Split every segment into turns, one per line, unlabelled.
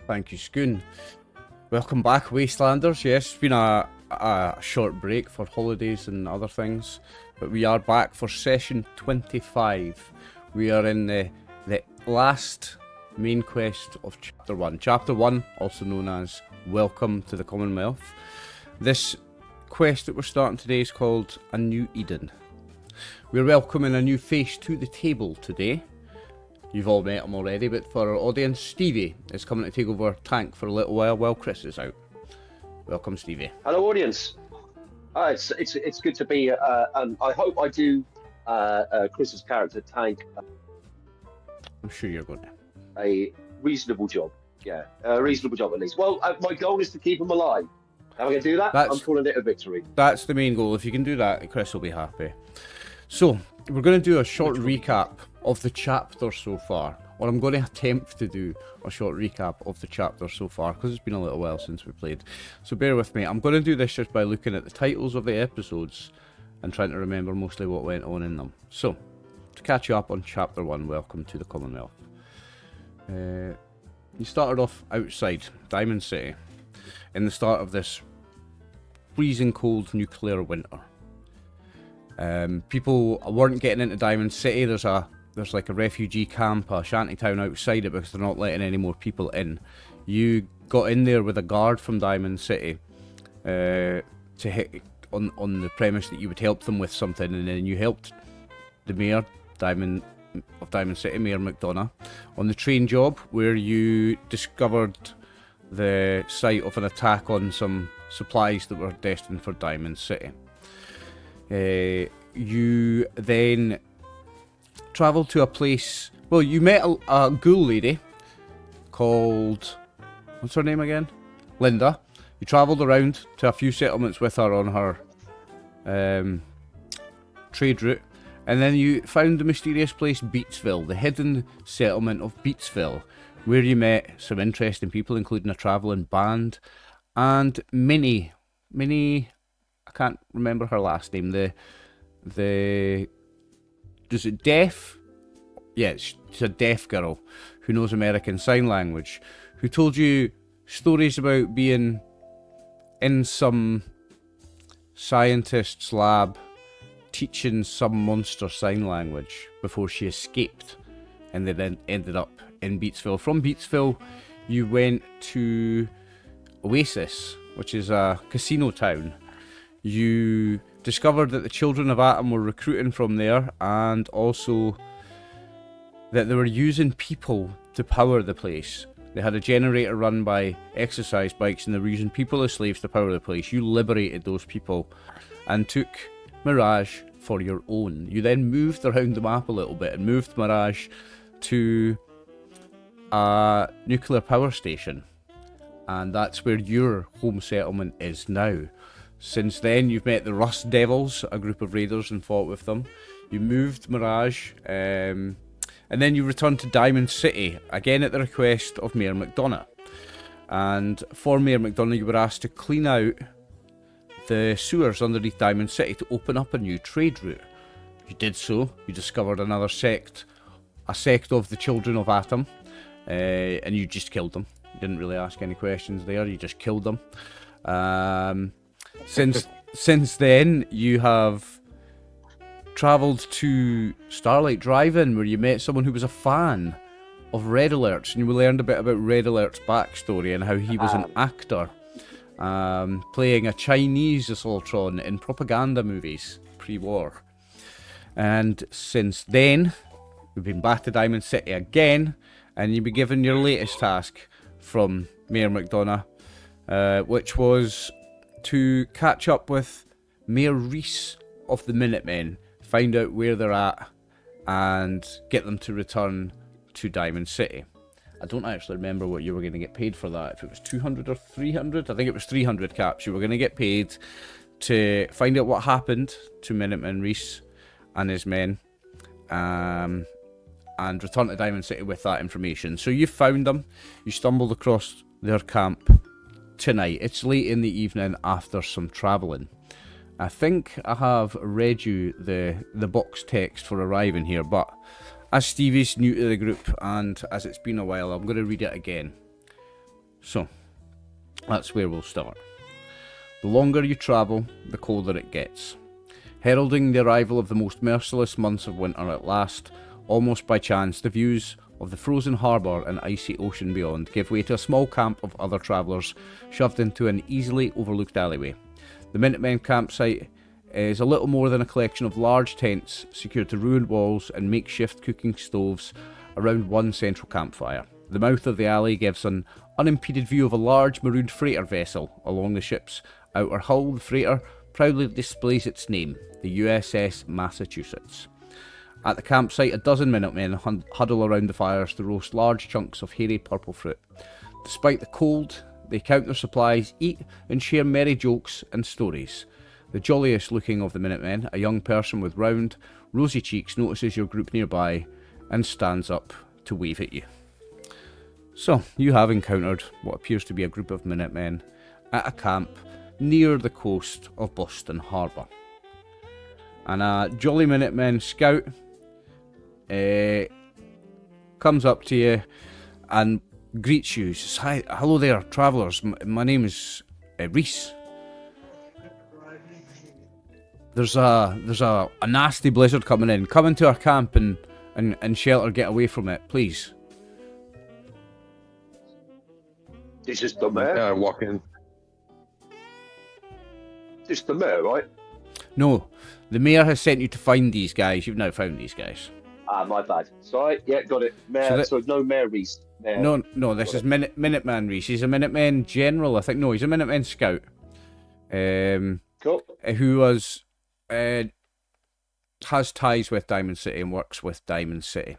Thank you, Schoon. Welcome back, Wastelanders. Yes, it's been a short break for holidays and other things, but we are back for session 25. We are in the last main quest of Chapter 1. Chapter 1, also known as Welcome to the Commonwealth. This quest that we're starting today is called A New Eden. We're welcoming a new face to the table today. You've all met him already, but for our audience, Stevie is coming to take over tank for a little while Chris is out. Welcome, Stevie.
Hello, audience. It's good to be. And I hope I do Chris's character tank
I'm sure you're going to.
a reasonable job. Yeah, a reasonable job at least. Well, my goal is to keep him alive. Am I going to do that? I'm calling it a victory.
That's the main goal. If you can do that, Chris will be happy. So, we're going to do a short recap of the chapter so far. Or I'm going to attempt to do a short recap of the chapter so far, because it's been a little while since we played. So bear with me. I'm going to do this just by looking at the titles of the episodes and trying to remember mostly what went on in them. So, to catch you up on Chapter 1, Welcome to the Commonwealth. You started off outside Diamond City in the start of this freezing cold nuclear winter. People weren't getting into Diamond City. There's like a refugee camp, a shanty town outside it, because they're not letting any more people in. You got in there with a guard from Diamond City to hit on the premise that you would help them with something, and then you helped the mayor of Diamond City, Mayor McDonough, on the train job where you discovered the site of an attack on some supplies that were destined for Diamond City. You then travelled to a place. Well, you met a ghoul lady called, what's her name again? Linda. You travelled around to a few settlements with her on her trade route, and then you found the mysterious place Beatsville, the hidden settlement of Beatsville, where you met some interesting people, including a travelling band and Minnie. I can't remember her last name. Is it deaf? Yeah, she's a deaf girl who knows American Sign Language, who told you stories about being in some scientist's lab teaching some monster sign language before she escaped, and then ended up in Beatsville. From Beatsville, you went to Oasis, which is a casino town. You discovered that the children of Atom were recruiting from there, and also that they were using people to power the place. They had a generator run by exercise bikes, and they were using people as slaves to power the place. You liberated those people and took Mirage for your own. You then moved around the map a little bit and moved Mirage to a nuclear power station, and that's where your home settlement is now. Since then, you've met the Rust Devils, a group of raiders, and fought with them. You moved Mirage, and then you returned to Diamond City, again at the request of Mayor McDonough. And for Mayor McDonough, you were asked to clean out the sewers underneath Diamond City to open up a new trade route. You did so. You discovered another sect, a sect of the Children of Atom, and you just killed them. You didn't really ask any questions there, you just killed them. Since then, you have travelled to Starlight Drive-In, where you met someone who was a fan of Red Alert's, and you learned a bit about Red Alert's backstory and how he was an actor, playing a Chinese Assaultron in propaganda movies pre-war. And since then, we've been back to Diamond City again, and you've been given your latest task from Mayor McDonough, which was to catch up with Mayor Reese of the Minutemen, find out where they're at, and get them to return to Diamond City. I don't actually remember what you were going to get paid for that, if it was 200 or 300. I think it was 300 caps. You were going to get paid to find out what happened to Minuteman Reese and his men, and return to Diamond City with that information. So you found them, you stumbled across their camp tonight. It's late in the evening after some travelling. I think I have read you the box text for arriving here, but as Stevie's new to the group and as it's been a while, I'm going to read it again. So, that's where we'll start. The longer you travel, the colder it gets. Heralding the arrival of the most merciless months of winter at last, almost by chance, the views of the frozen harbour and icy ocean beyond give way to a small camp of other travellers shoved into an easily overlooked alleyway. The Minutemen campsite is a little more than a collection of large tents secured to ruined walls and makeshift cooking stoves around one central campfire. The mouth of the alley gives an unimpeded view of a large marooned freighter vessel along the ship's outer hull. The freighter proudly displays its name, the USS Massachusetts. At the campsite, a dozen Minutemen huddle around the fires to roast large chunks of hairy purple fruit. Despite the cold, they count their supplies, eat, and share merry jokes and stories. The jolliest looking of the Minutemen, a young person with round, rosy cheeks, notices your group nearby and stands up to wave at you. So, you have encountered what appears to be a group of Minutemen at a camp near the coast of Boston Harbour. And a jolly Minutemen scout comes up to you and greets you. Says, "Hi, hello there, travellers. My name is Reese. There's a nasty blizzard coming in. Come into our camp and shelter. Get away from it, please."
This is the mayor.
Walk in.
This is the mayor, right?
No, the mayor has sent you to find these guys. You've now found these guys.
Ah, my bad. Sorry, yeah, got it. Mayor, so no Mayor Reese. Mayor.
No, this is Minuteman Reese. He's a Minutemen general, I think. No, he's a Minutemen scout.
Cool.
Who was has ties with Diamond City and works with Diamond City.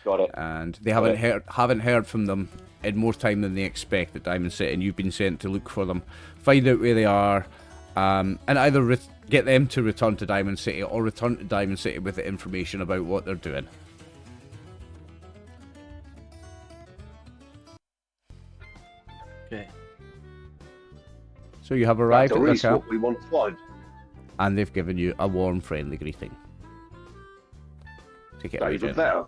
Got it.
And they haven't heard from them in more time than they expect at Diamond City, and you've been sent to look for them, find out where they are, and either get them to return to Diamond City or return to Diamond City with the information about what they're doing.
Okay.
So you have arrived at the camp,
what we want to find.
and they've given you a warm, friendly greeting. Take it away,
Even
Jen.
better.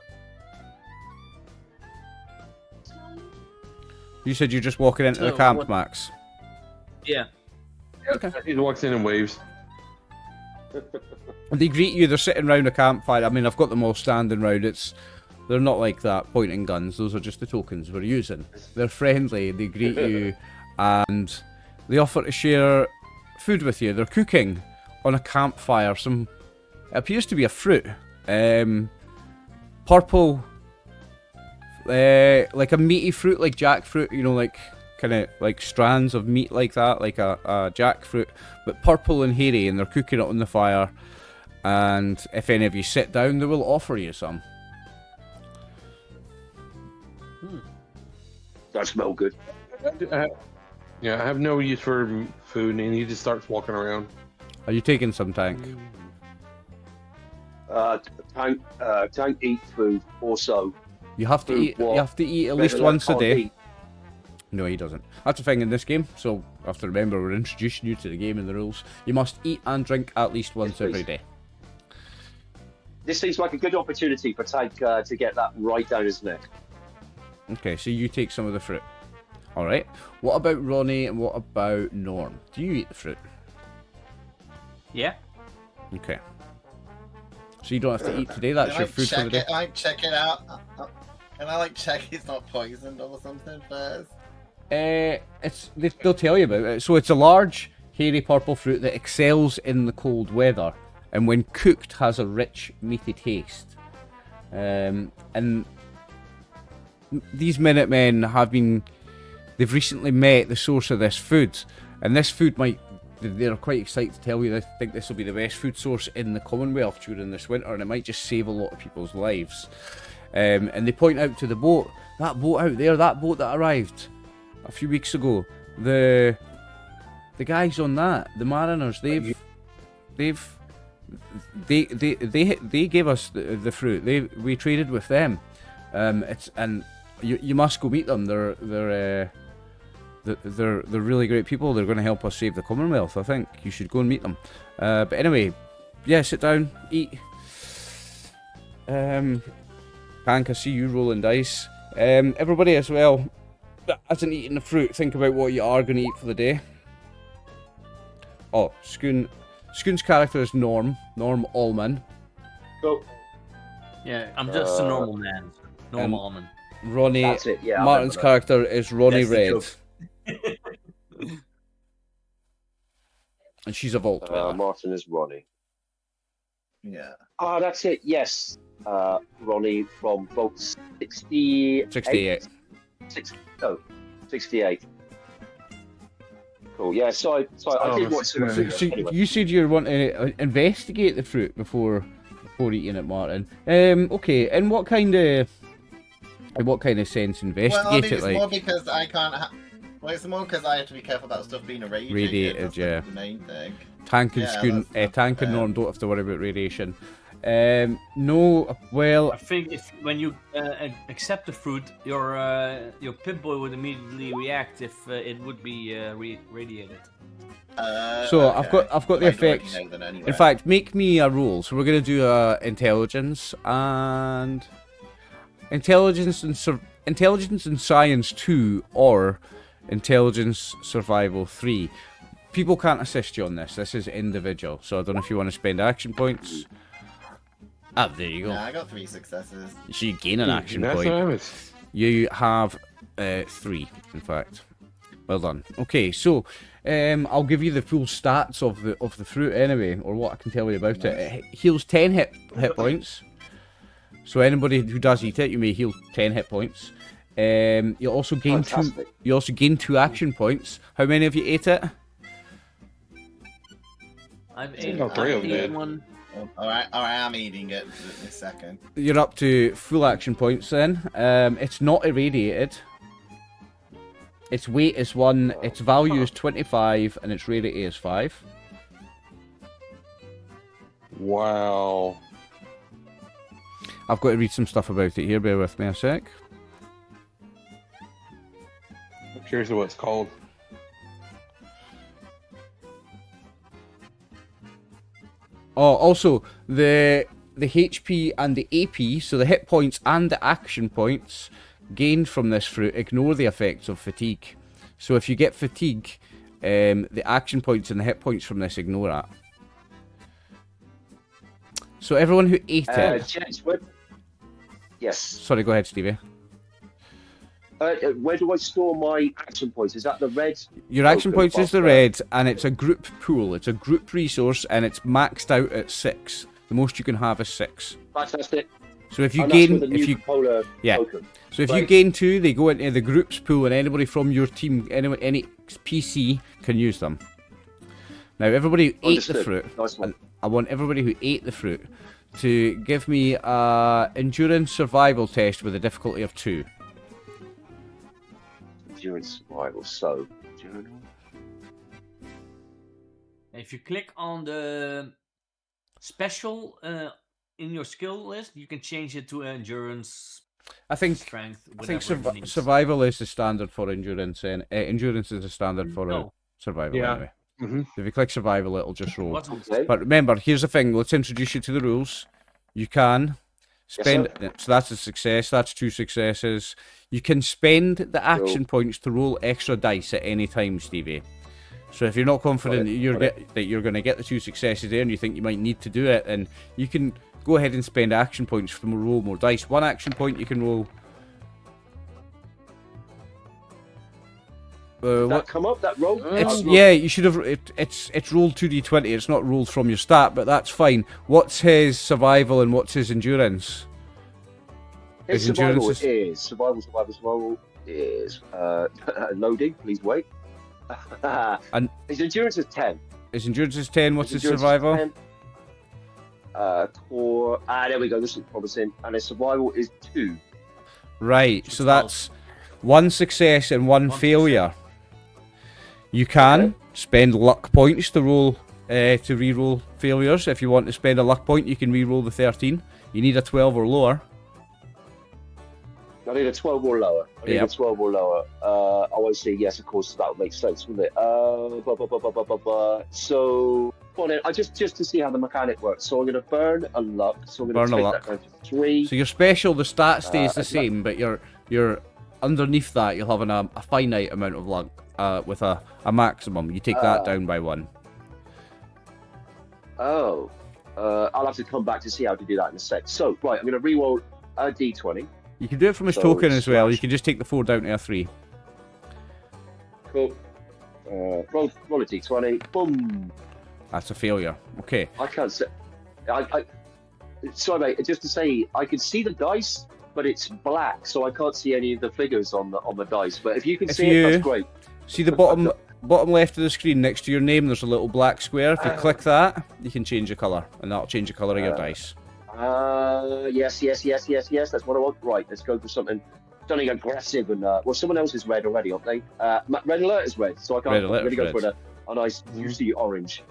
You said you're just walking into the
So,
camp,
what-
Max.
Yeah.
Okay.
He walks in and waves.
They greet you. They're sitting round a campfire. I mean, I've got them all standing round. They're not like that, pointing guns. Those are just the tokens we're using. They're friendly. They greet you, and they offer to share food with you. They're cooking on a campfire. It appears to be a fruit. Purple, like a meaty fruit, like jackfruit. You know, like kind of like strands of meat like that, like a jackfruit, but purple and hairy. And they're cooking it on the fire. And if any of you sit down, they will offer you some.
That smell good.
Yeah, I have no use for food, and he just starts walking around.
Are you taking some, Tank?
Tank eat food also.
You have to
Food
eat.
what?
You have to eat at
Better
least
than
once a
can't
day.
eat.
No, he doesn't. That's the thing in this game. So I have to remember we're introducing you to the game and the rules. You must eat and drink at least once
please.
every day.
This seems like a good opportunity for Tank to get that right down his neck.
Okay, so you take some of the fruit. All right. What about Ronnie and what about Norm? Do you eat the fruit?
Yeah.
Okay. So you don't have to eat today. That's
Can
your
I
food for the day.
Can I check it out? Can I check it's not poisoned or something first?
They'll tell you about it. So it's a large, hairy purple fruit that excels in the cold weather, and when cooked has a rich, meaty taste. And these Minutemen they've recently met the source of this food, and this food they're quite excited to tell you they think this will be the best food source in the Commonwealth during this winter, and it might just save a lot of people's lives. And they point out to the boat, that boat out there, that boat that arrived a few weeks ago. The guys on that, the mariners, they gave us the fruit. We traded with them. You must go meet them. They're really great people. They're going to help us save the Commonwealth. I think you should go and meet them. But anyway, yeah, sit down, eat. Hank, I see you rolling dice. Everybody as well. that hasn't eaten the fruit, think about what you are going to eat for the day. Oh, Schoon's character is Norm Allman.
Go.
Yeah, I'm just a normal man. Normal almond.
Ronnie,
That's it, yeah. I
Martin's
remember
character is Ronnie
That's the
Red.
joke.
And she's a vault.
Martin is Ronnie.
Yeah.
Ah, that's it. Yes. Ronnie from Vault 68.
68.
68. Cool. Yeah. So I did watch some.
So
Anyway.
you said you want to investigate the fruit before eating it, Martin. Okay. In what kind of sense investigate
Well, I think
it
it's
like?
more because I can't. Well, it's more because I have to be careful about stuff being irradiated.
Radiated,
That's
yeah.
like the main thing.
Tank and
Yeah, that's
Tank and
fair.
Norm don't have to worry about radiation. No, well,
I think when you accept the fruit, your Pip-Boy would immediately react if it would be radiated.
so
Okay.
I've got the
I don't really
effects.
know then anyway.
In fact, make me a roll. So we're gonna do intelligence and science 2 or intelligence survival 3. People can't assist you on this. This is individual. So I don't know if you want to spend action points. Ah, there you go.
Nah, I got 3 successes.
So you gain an action
That's
point.
what I was.
You have 3, in fact. Well done. Okay, so I'll give you the full stats of the fruit anyway, or what I can tell you about it. It heals 10 hit points. So anybody who does eat it, you may heal 10 hit points. You also gain
Fantastic.
You also gain 2 action points. How many of you ate it?
I've
Oh, three of them did.
one.
Alright, I'm eating it in a second.
You're up to full action points then. It's not irradiated. Its weight is 1, its value is 25, and its rarity is 5.
Wow.
I've got to read some stuff about it here, bear with me a sec.
I'm curious what it's called.
Oh, also, the HP and the AP, so the hit points and the action points gained from this fruit ignore the effects of fatigue. So if you get fatigue, the action points and the hit points from this ignore that. So everyone who ate it...
Jets, yes.
Sorry, go ahead, Stevie.
Where do I store my action points? Is that the red?
Your action
token
points is the
above
red, and it's a group pool. It's a group resource, and it's maxed out at 6. The most you can have is 6.
Fantastic.
So if you
And that's
gain,
with the new polar token.
so if you
Right.
gain 2, they go into the groups pool, and anybody from your team, any PC can use them. Now, everybody who ate the
Understood.
fruit,
Nice one.
I want everybody who ate the fruit to give me a endurance survival test with a difficulty of 2.
Endurance survival. So, journal.
If you click on the special in your skill list, you can change it to endurance,
I think
strength,
I think
whatever it needs.
survival is the standard for endurance, and endurance is the standard for
No.
survival
Yeah.
anyway.
Mm-hmm.
If you click survival, it'll just roll.
Wasn't
Okay.
But remember, here's the thing. Let's introduce you to the rules. You can spend... so that's a success. That's 2 successes. You can spend the action points to roll extra dice at any time, Stevie. So if you're not confident that you're going to get the 2 successes there and you think you might need to do it, then you can go ahead and spend action points to roll more dice. 1 action point you can roll...
Did that come up? That roll?
Yeah, you should have. It's rolled 2d20. It's not rolled from your stat, but that's fine. What's his survival and what's his endurance?
His
His
survival
endurance
is survival is loading. Please wait.
And-
his endurance is 10.
His endurance is 10. What's his
endurance is
survival?
10. Core. There we go. This is promising. And his survival is 2.
Right.
So
So
12.
that's 1 success and 1
One
failure. You can spend luck points to roll to re-roll failures. If you want to spend a luck point, you can re-roll the 13. You need a 12 or lower.
I need a 12 or lower. I need a 12 or lower. I see. Yes, of course, that would make sense, wouldn't it? So, on it. Just to see how the mechanic works. So I'm going to burn a luck. So I'm going
Burn
to
a
take
luck.
that down to 3.
So your special, the stat stays the same, but your underneath that, you'll have a finite amount of luck with a maximum. You take that down by 1.
Oh. I'll have to come back to see how to do that in a sec. So, right, I'm going to re-roll a d20.
You can do it from his token as well. You can just take the 4 down to a 3.
Cool. Roll a d20. Boom.
That's a failure. Okay.
I can't say. Sorry, mate. Just to say, I can see the dice, but it's black, so I can't see any of the figures on the dice. But if you can see it, that's great.
See the bottom left of the screen next to your name. There's a little black square. If you click that, you can change the color, and that'll change the color of your dice.
Yes. That's what I want. Right. Let's go for something aggressive and well, someone else is red already, aren't they? Red alert is red, so I can't really go for a nice juicy orange.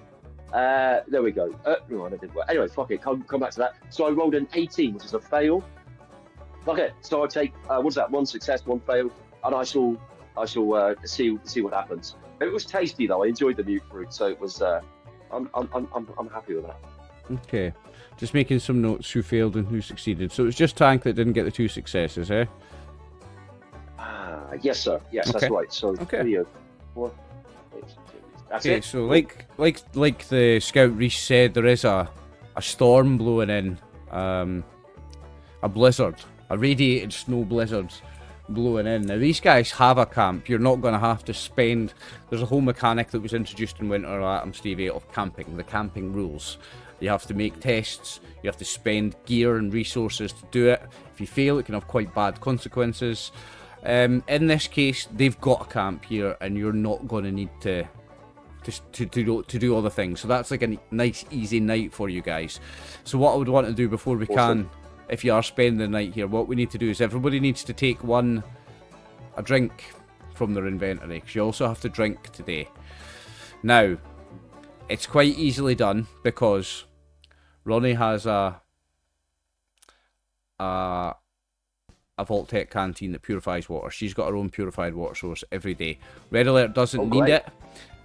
There we go. No, that didn't work. Anyway, fuck it. Come back to that. So I rolled an 18, which is a fail. Okay, so I take what's that? 1 success, 1 fail, and I shall see what happens. It was tasty though. I enjoyed the mute fruit, so it was. I'm happy with that.
Okay, just making some notes. Who failed and who succeeded. So it was just Tank that didn't get the 2 successes, eh?
Yes, sir. Yes,
okay.
That's right. So 3 of 4. That's it.
So like the Scout Reese said, there is a storm blowing in, a blizzard, a radiated snow blizzard blowing in. Now these guys have a camp. You're not going to have to spend. There's a whole mechanic that was introduced in Winter Atom Steve 8 of camping. The camping rules. You have to make tests. You have to spend gear and resources to do it. If you fail, it can have quite bad consequences. In this case, they've got a camp here, and you're not going to need to do all the things. So that's like a nice easy night for you guys. So what I would want to do before we can, if you are spending the night here, what we need to do is everybody needs to take a drink from their inventory, because you also have to drink today. Now it's quite easily done because Ronnie has a Vault-Tec canteen that purifies water. She's got her own purified water source every day. Red Alert doesn't need it.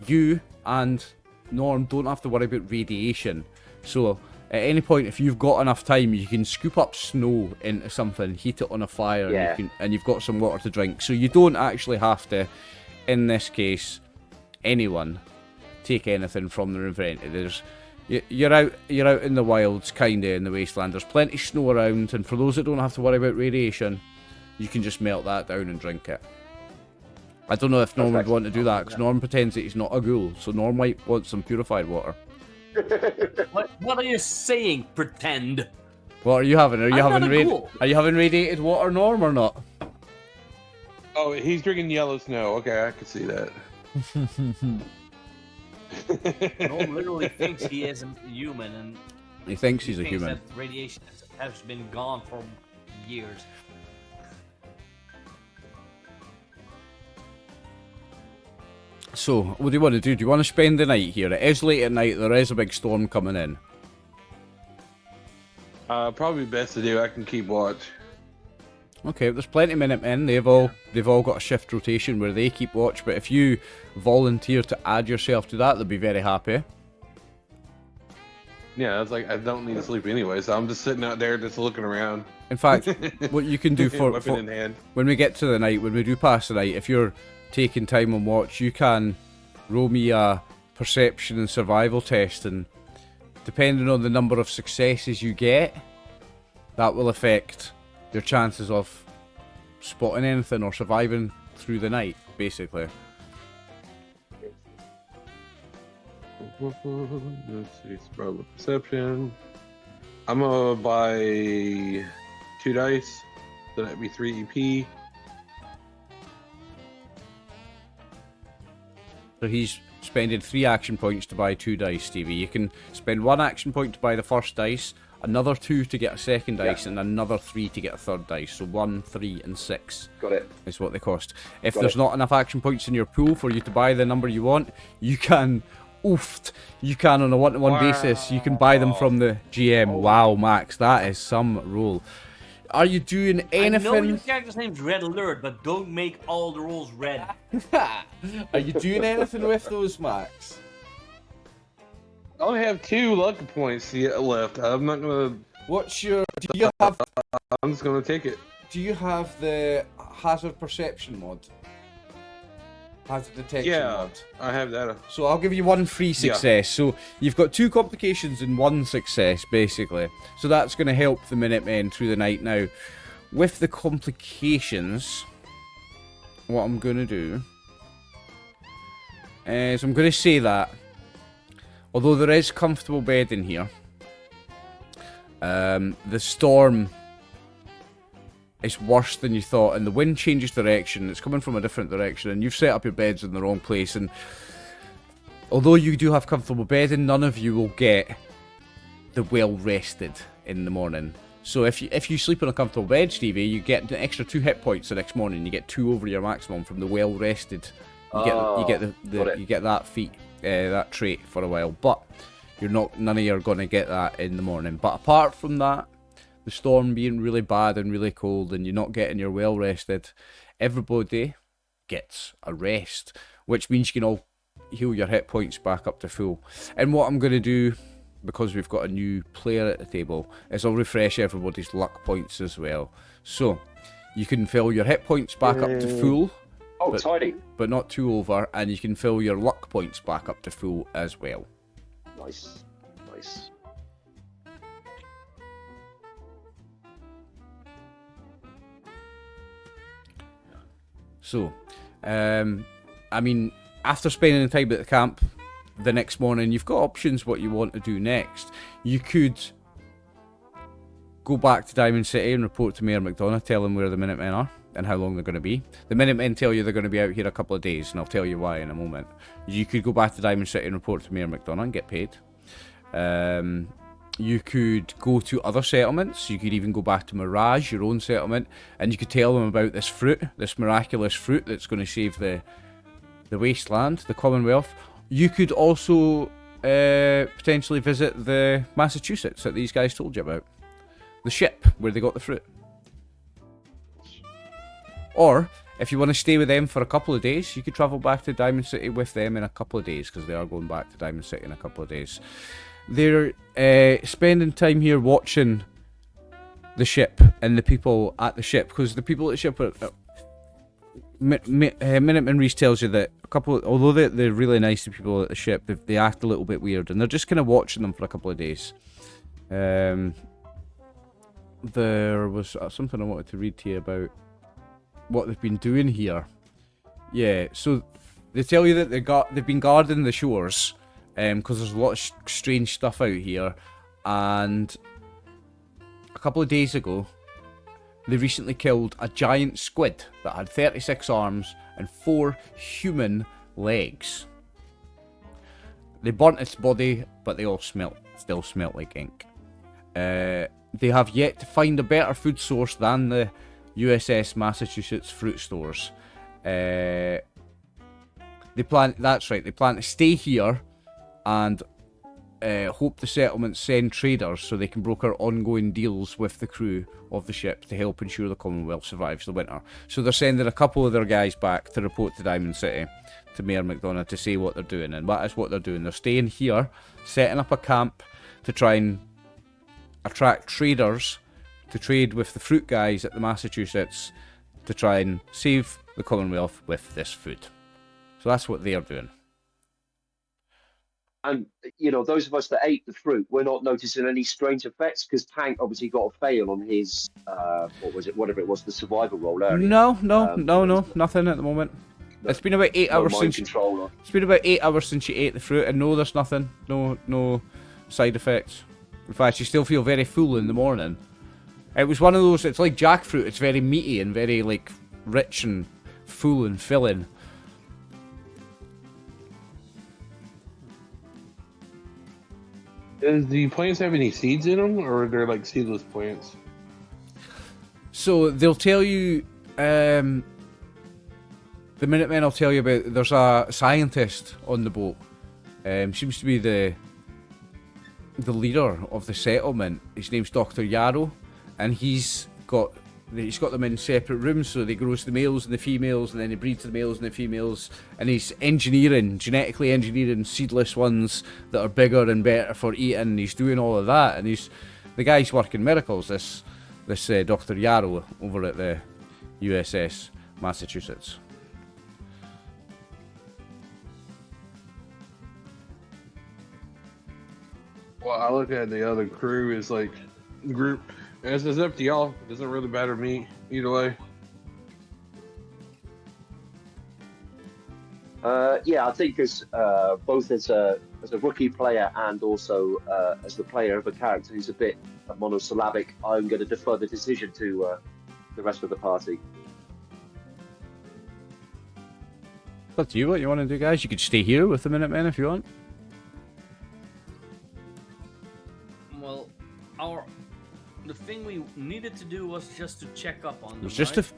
You and Norm don't have to worry about radiation. So at any point, if you've got enough time, you can scoop up snow into something, heat it on a fire, and you've got some water to drink. So you don't actually have to, in this case, anyone take anything from their inventory. You're out in the wilds, kinda in the wasteland. There's plenty of snow around, and for those that don't have to worry about radiation, you can just melt that down and drink it. I don't know if Norm would want to do that, because Norm pretends that he's not a ghoul, so Norm might want some purified water.
What are you saying, pretend?
What are you having? Are you having radiated water, Norm, or not?
Oh, he's drinking yellow snow. Okay, I can see that.
Norm literally thinks he is a human, and
he thinks he's a human.
That radiation has been gone for years.
So, what do you want to do? Do you want to spend the night here? It is late at night. There is a big storm coming in.
Probably best to do. I can keep watch.
Okay, there's plenty of Minutemen. They've all got a shift rotation where they keep watch. But if you volunteer to add yourself to that, they'll be very happy.
Yeah, it's like I don't need to sleep anyway, so I'm just sitting out there, just looking around.
In fact, what you can do
weapon in hand.
When we get to the night, when we do pass the night, if you're taking time on watch, you can roll me a perception and survival test, and depending on the number of successes you get, that will affect your chances of spotting anything or surviving through the night, basically.
Let's see, survival perception. I'm gonna buy 2 dice, so that'd be 3 EP.
So he's spending 3 action points to buy 2 dice, Stevie. You can spend 1 action point to buy the first dice, another 2 to get a second dice, and another 3 to get a third dice. So 1, 3, and 6.
Got it.
Is what they cost. If there's not enough action points in your pool for you to buy the number you want, you can on a one-to-one basis, you can buy them from the GM. Wow, Max, that is some roll. Are you doing anything?
I know your character's name's Red Alert, but don't make all the rolls red.
Are you doing anything with those, Max?
I only have 2 lucky points left. I'm not gonna.
What's your? Do you have?
I'm just gonna take it.
Do you have the? hazard perception mod? Hazard detection mod.
I have that.
So I'll give you one free success. So you've got 2 complications and 1 success, basically. So that's going to help the Minutemen through the night. Now, with the complications, what I'm going to do is I'm going to say that, although there is comfortable bed in here, the storm is worse than you thought, and the wind changes direction. It's coming from a different direction, and you've set up your beds in the wrong place. And although you do have comfortable bedding, none of you will get the well rested in the morning. So if you sleep on a comfortable bed, Stevie, you get an extra 2 hit points the next morning. You get 2 over your maximum from the well rested. You get that feat, that trait for a while, but none of you are gonna get that in the morning. But apart from that, the storm being really bad and really cold, and you're not getting your well rested, everybody gets a rest, which means you can all heal your hit points back up to full. And what I'm going to do, because we've got a new player at the table, is I'll refresh everybody's luck points as well. So you can fill your hit points back up to full.
Oh, tidy.
But not too over, and you can fill your luck points back up to full as well.
Nice. Nice.
So, I mean, after spending the time at the camp the next morning, you've got options what you want to do next. You could go back to Diamond City and report to Mayor McDonough, tell him where the Minutemen are and how long they're going to be. The Minutemen tell you they're going to be out here a couple of days, and I'll tell you why in a moment. You could go back to Diamond City and report to Mayor McDonough and get paid. You could go to other settlements. You could even go back to Mirage, your own settlement, and you could tell them about this fruit, this miraculous fruit that's going to save the wasteland, the Commonwealth. You could also potentially visit the Massachusetts that these guys told you about. The ship where they got the fruit. Or, if you want to stay with them for a couple of days, you could travel back to Diamond City with them in a couple of days, because they are going back to Diamond City in a couple of days. They're spending time here watching the ship and the people at the ship, because the people at the ship are... Minuteman Reese tells you that although they're really nice to people at the ship, they act a little bit weird, and they're just kind of watching them for a couple of days. There was something I wanted to read to you about what they've been doing here. Yeah, so they tell you that they've been guarding the shores, because there's a lot of strange stuff out here, and a couple of days ago they recently killed a giant squid that had 36 arms and 4 human legs. They burnt its body, but they all still smelt like ink. They have yet to find a better food source than the USS Massachusetts fruit stores. They plan to stay here and hope the settlements send traders so they can broker ongoing deals with the crew of the ship to help ensure the Commonwealth survives the winter. So they're sending a couple of their guys back to report to Diamond City, to Mayor McDonough, to say what they're doing, and that is what they're doing. They're staying here, setting up a camp to try and attract traders to trade with the fruit guys at the Massachusetts to try and save the Commonwealth with this food. So that's what they are doing.
And, those of us that ate the fruit, we're not noticing any strange effects, because Tank obviously got a fail on his, whatever it was, the survival roll earlier.
No, nothing at the moment. No, it's been about 8 hours since. It's been about 8 hours since you ate the fruit, and no, there's nothing. No side effects. In fact, you still feel very full in the morning. It was one of those. It's like jackfruit. It's very meaty and very rich and full and filling.
Does the plants have any seeds in them, or are they seedless plants?
So they'll tell you, the Minutemen will tell you about, there's a scientist on the boat. Seems to be the leader of the settlement. His name's Dr. Yarrow, and he's got them in separate rooms, so they grows the males and the females, and then he breeds the males and the females, and he's genetically engineering seedless ones that are bigger and better for eating. He's doing all of that, and the guy's working miracles, this Dr. Yarrow over at the USS Massachusetts.
Well, I look at the other crew as like group. As it's up to y'all. It doesn't really matter to me either way.
Yeah, I think as both as a rookie player and also as the player of a character who's a bit monosyllabic, I'm going to defer the decision to the rest of the party.
It's up to you what you want to do, guys. You could stay here with the Minutemen if you want.
Well, the thing we needed to do was just to check up on them.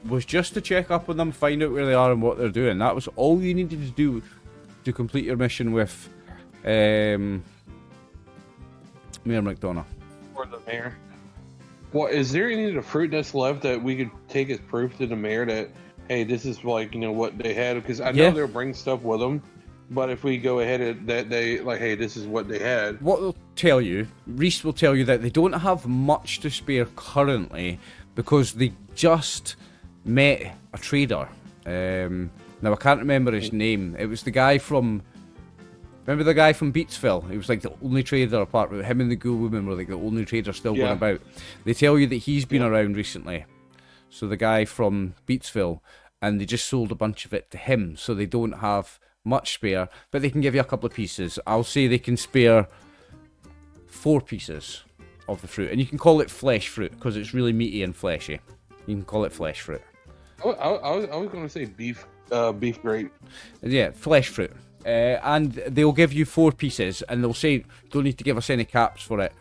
Was just to check up on them, find out where they are and what they're doing. That was all you needed to do to complete your mission with Mayor McDonough.
Or the mayor. Well, is there any of the fruit that's left that we could take as proof to the mayor that, hey, this is like, what they had? Because I know they'll bring stuff with them, but if we go ahead and that they like, hey, this is what they had.
What they'll tell you, Reese will tell you that they don't have much to spare currently because they just met a trader. Now I can't remember his name. It was the guy from. Remember the guy from Beatsville? He was like the only trader apart from him and the Ghoul Woman were like the only traders still going about. They tell you that he's been around recently. So the guy from Beatsville, and they just sold a bunch of it to him, so they don't have much spare, but they can give you a couple of pieces. I'll say they can spare 4 pieces of the fruit, and you can call it flesh fruit because it's really meaty and fleshy. You can call it flesh fruit.
I was going to say beef grape.
Yeah, flesh fruit. And they'll give you 4 pieces, and they'll say, "Don't need to give us any caps for it.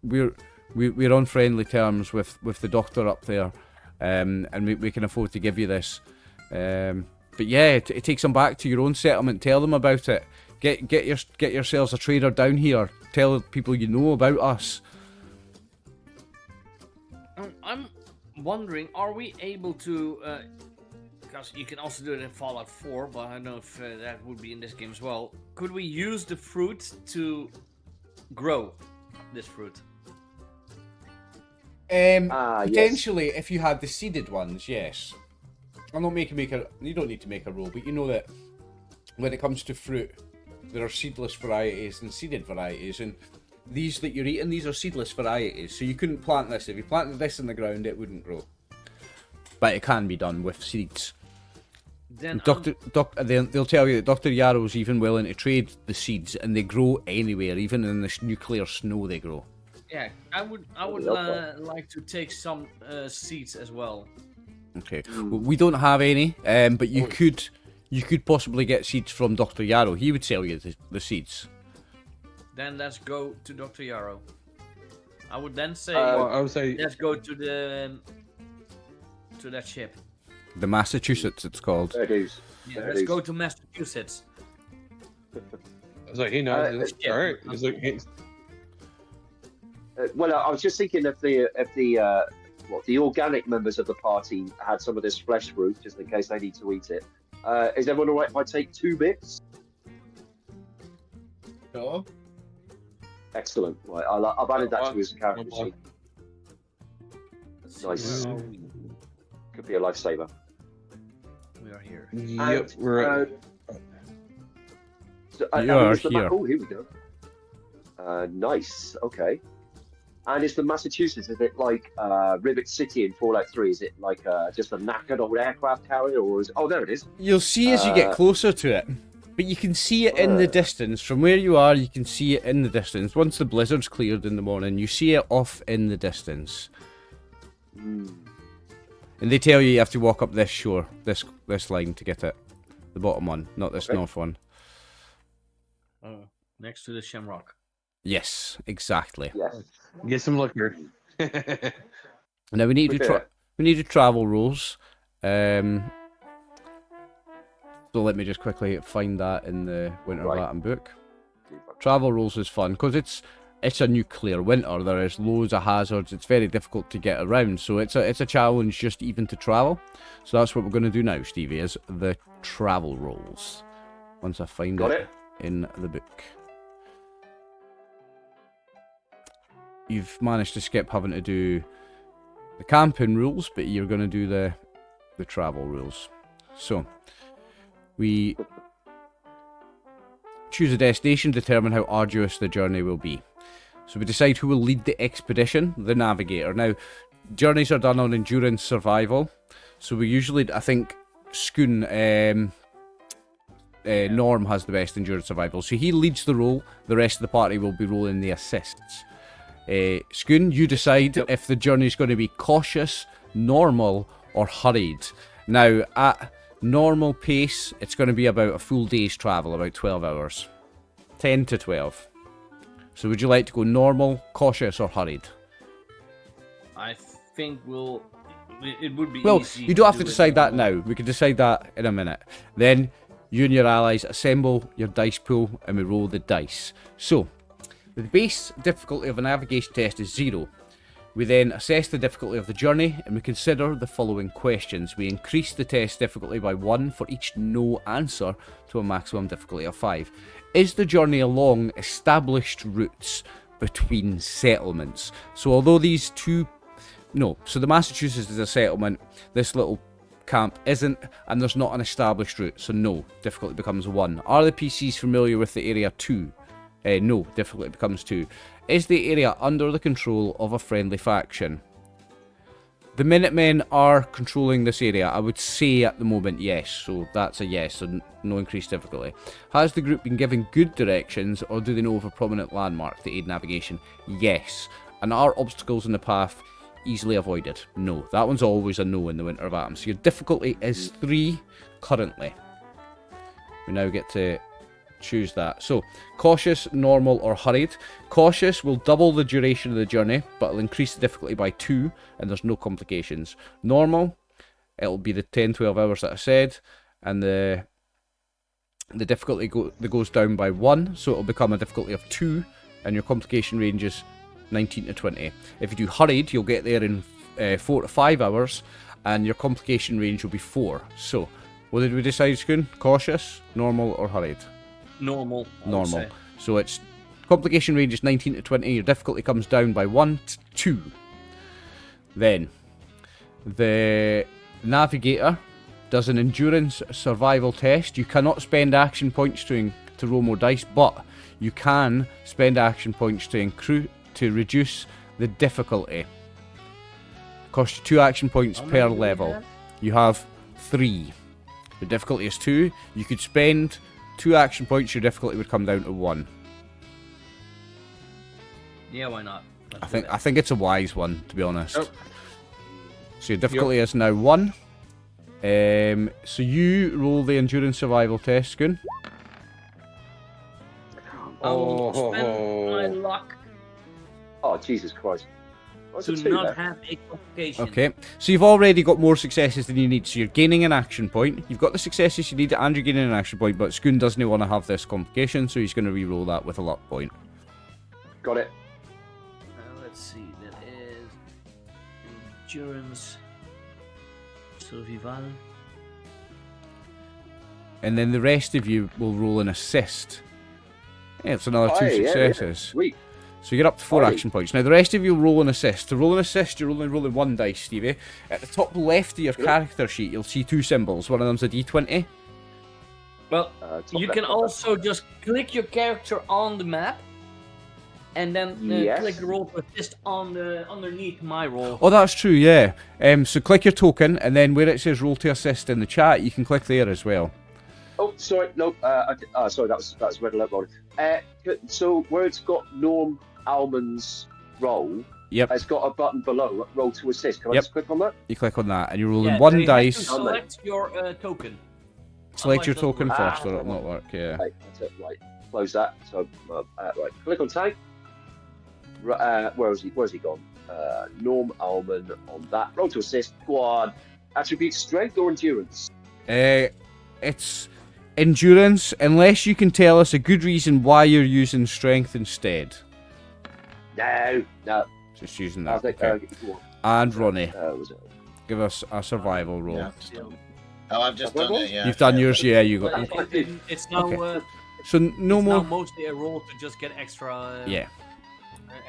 We're on friendly terms with the doctor up there, and we can afford to give you this." But yeah, it takes them back to your own settlement. Tell them about it. Get yourselves a trader down here. Tell people you know about us.
I'm wondering, are we able to? Because you can also do it in Fallout 4, but I don't know if that would be in this game as well. Could we use the fruit to grow this fruit?
Potentially, if you had the seeded ones, yes. I'm not making you don't need to make a rule, but you know that when it comes to fruit, there are seedless varieties and seeded varieties, and these that you're eating, these are seedless varieties. So you couldn't plant this. If you planted this in the ground, it wouldn't grow. But it can be done with seeds.
Then
they'll tell you that Dr. Yarrow's even willing to trade the seeds, and they grow anywhere, even in the nuclear snow they grow.
Yeah, I would like to take some seeds as well.
Okay, well, we don't have any, but you could possibly get seeds from Dr. Yarrow. He would sell you the seeds.
Then let's go to Dr. Yarrow. I would then say,
I would say
let's go to that ship.
The Massachusetts, it's called.
There it is.
Yeah, let's go to Massachusetts.
I was like, he knows. All right. He's like, hey.
Well, I was just thinking if the organic members of the party had some of this flesh fruit, just in case they need to eat it. Is everyone alright if I take 2 bits?
Sure.
Excellent. Right, I've added that to his character sheet. Nice. Could be a lifesaver.
We are here.
Yep, we're
You are
here.
here.
Oh, here we go. Nice. Okay. And is the Massachusetts, is it like Rivet City in Fallout 3? Is it like just a knackered old aircraft carrier, or is it... Oh, there it is.
You'll see as you get closer to it, but you can see it in the distance. From where you are, you can see it in the distance. Once the blizzard's cleared in the morning, you see it off in the distance. And they tell you have to walk up this shore, this line to get it. The bottom one, not this north one.
Next to the Shamrock.
Yes, exactly.
Yes.
get some liquor.
Now we need to travel rules. So let me just quickly find that in the Winter Latin book. Travel rules is fun because it's a nuclear winter. There is loads of hazards. It's very difficult to get around. So it's a challenge just even to travel. So that's what we're going to do now, Stevie, is the travel rules. Once I find it in the book. You've managed to skip having to do the camping rules, but you're going to do the the travel rules. So, we choose a destination, determine how arduous the journey will be. So we decide who will lead the expedition, the navigator. Now, journeys are done on endurance survival. So we usually, I think, Skoon, Norm has the best endurance survival. So he leads the roll, the rest of the party will be rolling the assists. Skoon, you decide if the journey is going to be cautious, normal, or hurried. Now, at normal pace, it's going to be about a full day's travel, about 12 hours. 10 to 12. So would you like to go normal, cautious, or hurried?
I think it would be
well,
easy.
You don't have to
do
decide
it
that now. We can decide that in a minute. Then, you and your allies assemble your dice pool and we roll the dice. So, the base difficulty of a navigation test is 0. We then assess the difficulty of the journey and we consider the following questions. We increase the test difficulty by 1 for each no answer to a maximum difficulty of 5. Is the journey along established routes between settlements? So although these two... No, so the Massachusetts is a settlement, this little camp isn't, and there's not an established route, so no, difficulty becomes 1. Are the PCs familiar with the area? 2. No, difficulty becomes 2. Is the area under the control of a friendly faction? The Minutemen are controlling this area. I would say at the moment yes, so that's a yes, so no increased difficulty. Has the group been given good directions, or do they know of a prominent landmark to aid navigation? Yes. And are obstacles in the path easily avoided? No. That one's always a no in the Winter of Atoms. So your difficulty is 3 currently. We now get to choose that. So, cautious, normal, or hurried. Cautious will double the duration of the journey, but it'll increase the difficulty by 2, and there's no complications. Normal, it'll be the 10-12 hours that I said, and the difficulty that goes down by 1, so it'll become a difficulty of 2, and your complication range is 19 to 20. If you do hurried, you'll get there in 4 to 5 hours, and your complication range will be 4. So, what did we decide, Skoon? Cautious, normal, or hurried?
Normal.
Normal. So it's complication range is 19 to 20. Your difficulty comes down by 1 to 2. Then the navigator does an endurance survival test. You cannot spend action points to roll more dice, but you can spend action points to reduce the difficulty. Costs you 2 action points per level. You have 3. Your difficulty is 2. You could spend 2 action points, your difficulty would come down to 1.
Yeah, why not?
I think it's a wise one, to be honest. Yep. So your difficulty is now 1. So you roll the endurance survival test, Skoon.
I'll spend my luck.
Oh, Jesus Christ.
To not have a complication.
Okay, so you've already got more successes than you need, so you're gaining an action point. You've got the successes you need, and you're gaining an action point, but Skoon doesn't want to have this complication, so he's going to re-roll that with a luck point.
Got it.
Let's see, that is endurance survival.
And then the rest of you will roll an assist. Yeah, it's another 2 successes.
Yeah. Sweet.
So you're up to 4 action points. Now the rest of you roll an assist. To roll an assist, you're only rolling 1 dice, Stevie. At the top left of your character sheet, you'll see 2 symbols. One of them's a D20.
Well, you can also just click your character on the map, and then click roll to assist on the underneath my roll.
Oh, that's true. Yeah. So click your token, and then where it says roll to assist in the chat, you can click there as well.
Oh, sorry. No. Sorry. That was red alert mode. So where it's got Norm Almond's roll, it's got a button below, roll to assist. Can I just click on that?
You click on that, and you're rolling 1 dice.
Select your token.
Select your token first, or it'll not work. Yeah.
Right, that's it. Right, close that. So right, click on tank. Where's he gone? Norm Almond on that. Roll to assist. Go on. Attribute strength or endurance?
It's endurance, unless you can tell us a good reason why you're using strength instead.
No.
Just using that.
Okay.
And Ronnie, give us a survival roll.
Yeah, I've just done it, yeah.
You've done yours, yeah, you got
it. It's now,
so no more.
Now mostly a roll to just get extra.
Yeah.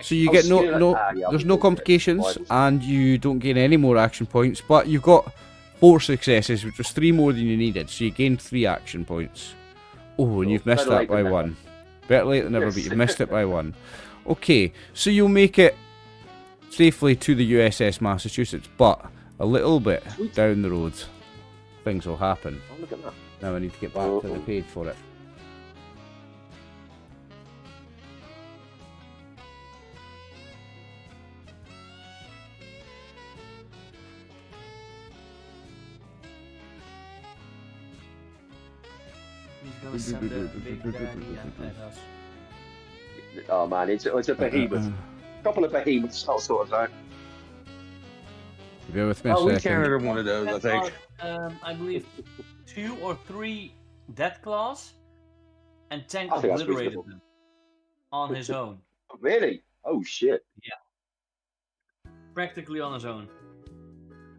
So you get there's no complications, and you don't gain any more action points, but you've got 4 successes, which was 3 more than you needed, so you gained 3 action points. Oh, and you've missed that by 1. Better late than never, but you've missed it by 1. Okay, so you'll make it safely to the USS Massachusetts, but a little bit down the road, things will happen.
Oh, look at that.
Now I need to get back to the page for it.
He's gonna send a big Danny at us.
Oh man, it's a behemoth. A couple of behemoths, I'll sort of out.
Bear with me a
Oh, we
second.
counted one of those, I think.
I believe 2 or 3 dead claws, and Tank
I think that's
obliterated
reasonable.
them on his own.
Really? Oh shit.
Practically on his own.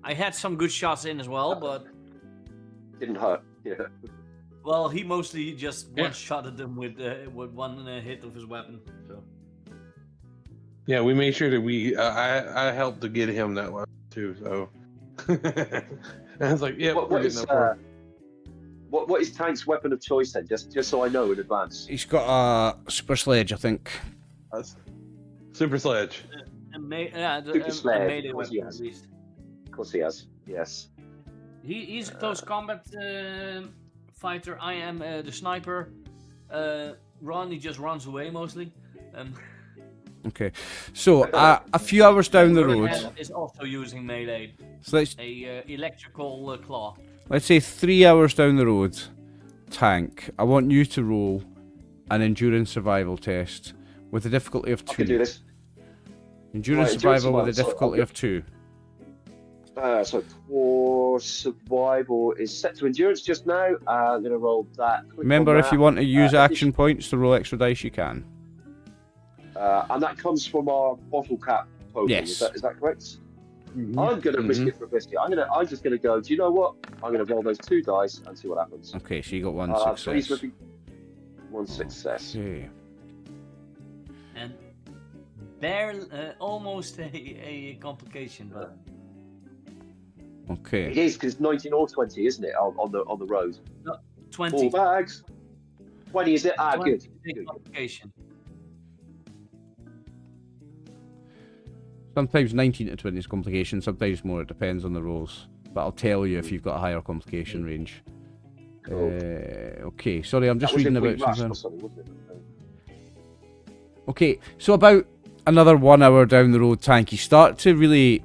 I had some good shots in as well, but
Didn't hurt. Yeah.
well, he mostly just one-shotted them with one hit of his weapon. So.
Yeah, we made sure that I helped to get him that one too. So I was like, yeah,
What is Tank's weapon of choice then? Just so I know in advance.
He's got a super sledge, I think.
Super sledge.
Super sledge,
a melee
of course
weapon
he
at
has.
least.
Of course he has. Yes.
He's a close combat fighter. I am the sniper. Ron, he just runs away mostly.
Okay, so a few hours down the road,
is also using melee.
so let's
Electrical claw.
say 3 hours down the road, Tank, I want you to roll an endurance survival test with a difficulty of 2.
I can do this.
Endurance
Right,
survival with a
so
difficulty of 2.
So for survival is set to endurance just now. I'm gonna roll that. Click
Remember,
on
if
that.
you want to use action points to roll extra dice, you can.
And that comes from our bottle cap token.
Yes.
Is that correct?
Mm-hmm.
I'm gonna risk it for a biscuit. I'm just gonna go. Do you know what? I'm gonna roll those 2 dice and see what happens.
Okay, so you got 1
Please,
success.
Rippy. 1 success.
Okay.
And barely, almost a complication, but
Okay.
It is because 19 or 20, isn't it? On the road.
20.
4 bags. 20 is it?
20
Good.
is a
Good.
complication.
Sometimes 19 to 20 is complication, sometimes more, it depends on the rolls. But I'll tell you if you've got a higher complication range.
Cool.
Okay, sorry, I'm just
That was
reading
if we
about
rushed
something.
or something, wasn't it?
Okay, so about another 1 hour down the road, Tank, you start to really...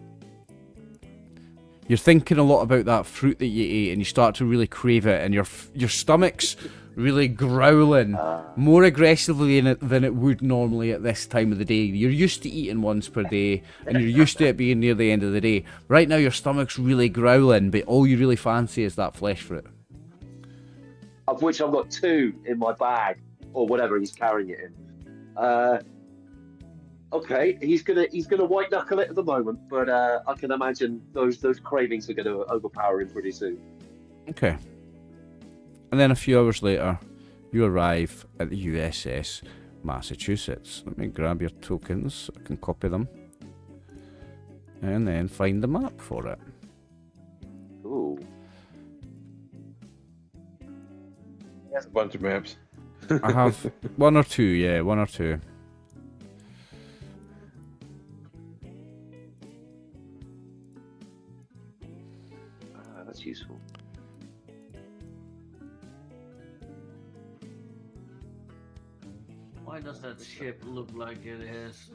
You're thinking a lot about that fruit that you ate, and you start to really crave it, and your stomach's really growling more aggressively than it would normally at this time of the day. You're used to eating once per day, and you're used to it being near the end of the day. Right now, your stomach's really growling, but all you really fancy is that flesh fruit.
Of which I've got 2 in my bag, or whatever he's carrying it in. Okay, he's gonna white knuckle it at the moment, but I can imagine those cravings are gonna overpower him pretty soon.
Okay. And then a few hours later, you arrive at the USS Massachusetts. Let me grab your tokens so I can copy them. And then find the map for it.
Ooh.
That's a bunch of maps.
I have 1 or 2, yeah, 1 or 2.
That's useful.
Why does that ship look like it has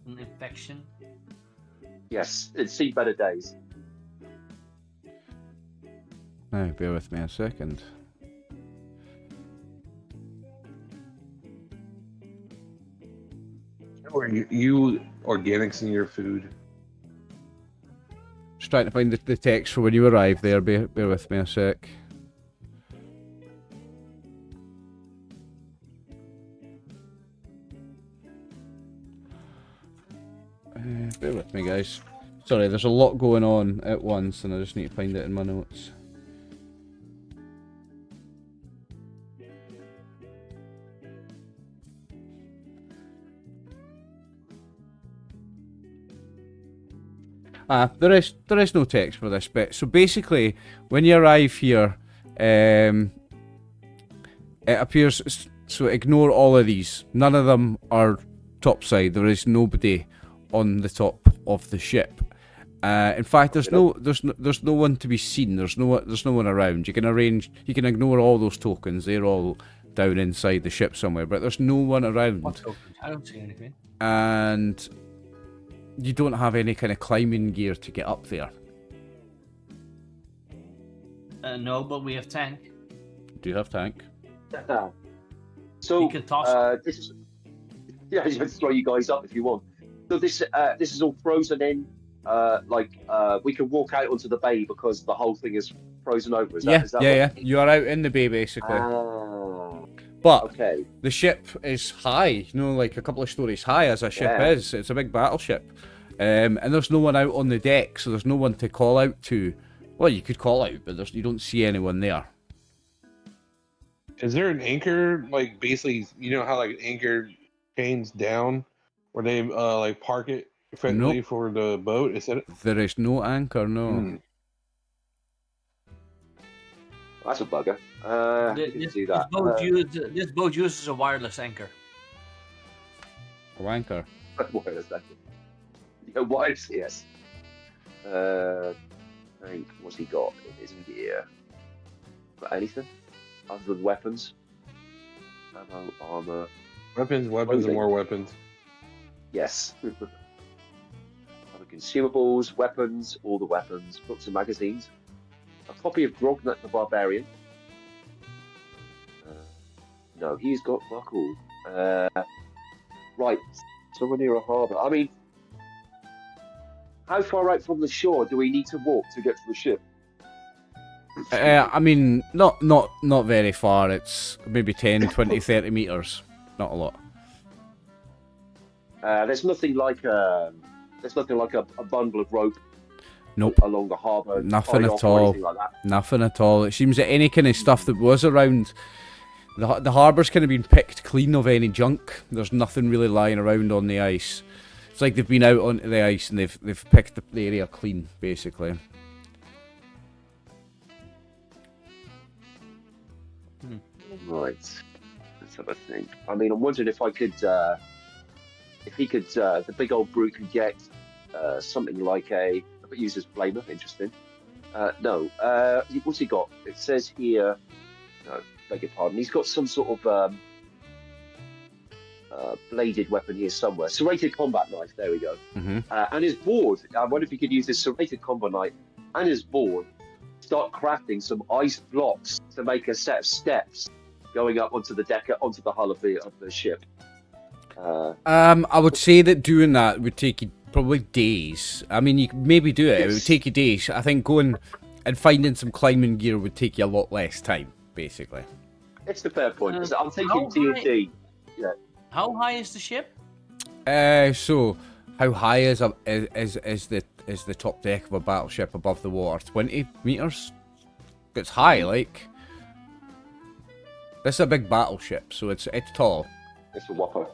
an infection?
Yes, it's seen better days.
Now, bear with me a second.
Or you organics in your food.
Just trying to find the text for when you arrive there. Bear with me a sec. Bear with me, guys. Sorry, there's a lot going on at once, and I just need to find it in my notes. There is no text for this bit. So basically, when you arrive here, it appears. So ignore all of these. None of them are topside. There is nobody on the top of the ship. In fact, there's no one to be seen. There's no one around. You can ignore all those tokens. They're all down inside the ship somewhere. But there's no one around.
What tokens? I don't see anything.
And you don't have any kind of climbing gear to get up there.
No, but we have tank.
Do you have tank?
So
You can toss.
this is just throw you guys up if you want. So this is all frozen in. We can walk out onto the bay because the whole thing is frozen over. Is that
yeah. You are out in the bay basically. But
okay.
The ship is high, like a couple of stories high as a ship is. It's a big battleship. And there's no one out on the deck, so there's no one to call out to. Well, you could call out, but you don't see anyone there.
Is there an anchor, like basically, how like anchor chains down, where they park it effectively for the boat? Is that?
There is no anchor, no.
That's a bugger. Do that.
This boat uses a wireless anchor.
A anchor.
Wireless anchor. Yeah, wireless. Yes. Hank, what's he got in his gear? Got anything other than weapons? Ammo, armor.
Weapons, and more weapons.
Yes. Other consumables, weapons, all the weapons, books and magazines. A copy of Grognut the Barbarian. No, he's got fuck all. Right, somewhere near a harbour. I mean, how far out from the shore do we need to walk to get to the ship?
I mean, not very far. It's maybe 10, 20, 30 meters. Not a lot.
There's nothing like a bundle of rope.
Nope.
Along the harbour.
Nothing at all.
Like that.
Nothing at all. It seems that any kind of stuff that was around, the harbour's kind of been picked clean of any junk. There's nothing really lying around on the ice. It's like they've been out onto the ice and they've picked the area clean, basically.
Right. Let's have a think. I mean, I'm wondering if the big old brute could get something like but uses flamer. Interesting. No. What's he got? It says here. No, beg your pardon. He's got some sort of bladed weapon here somewhere. Serrated combat knife. There we go.
Mm-hmm.
And his board. I wonder if he could use this serrated combat knife and his board. Start crafting some ice blocks to make a set of steps going up onto the deck, onto the hull of the ship.
I would say that doing that would take you probably days. I mean, you could maybe do it. Yes. It would take you days. I think going and finding some climbing gear would take you a lot less time, basically.
It's a fair point. I'm thinking D&D. Yeah.
How high is the ship?
So how high is the top deck of a battleship above the water? 20 meters. It's high, like. This is a big battleship, so it's tall.
It's a whopper.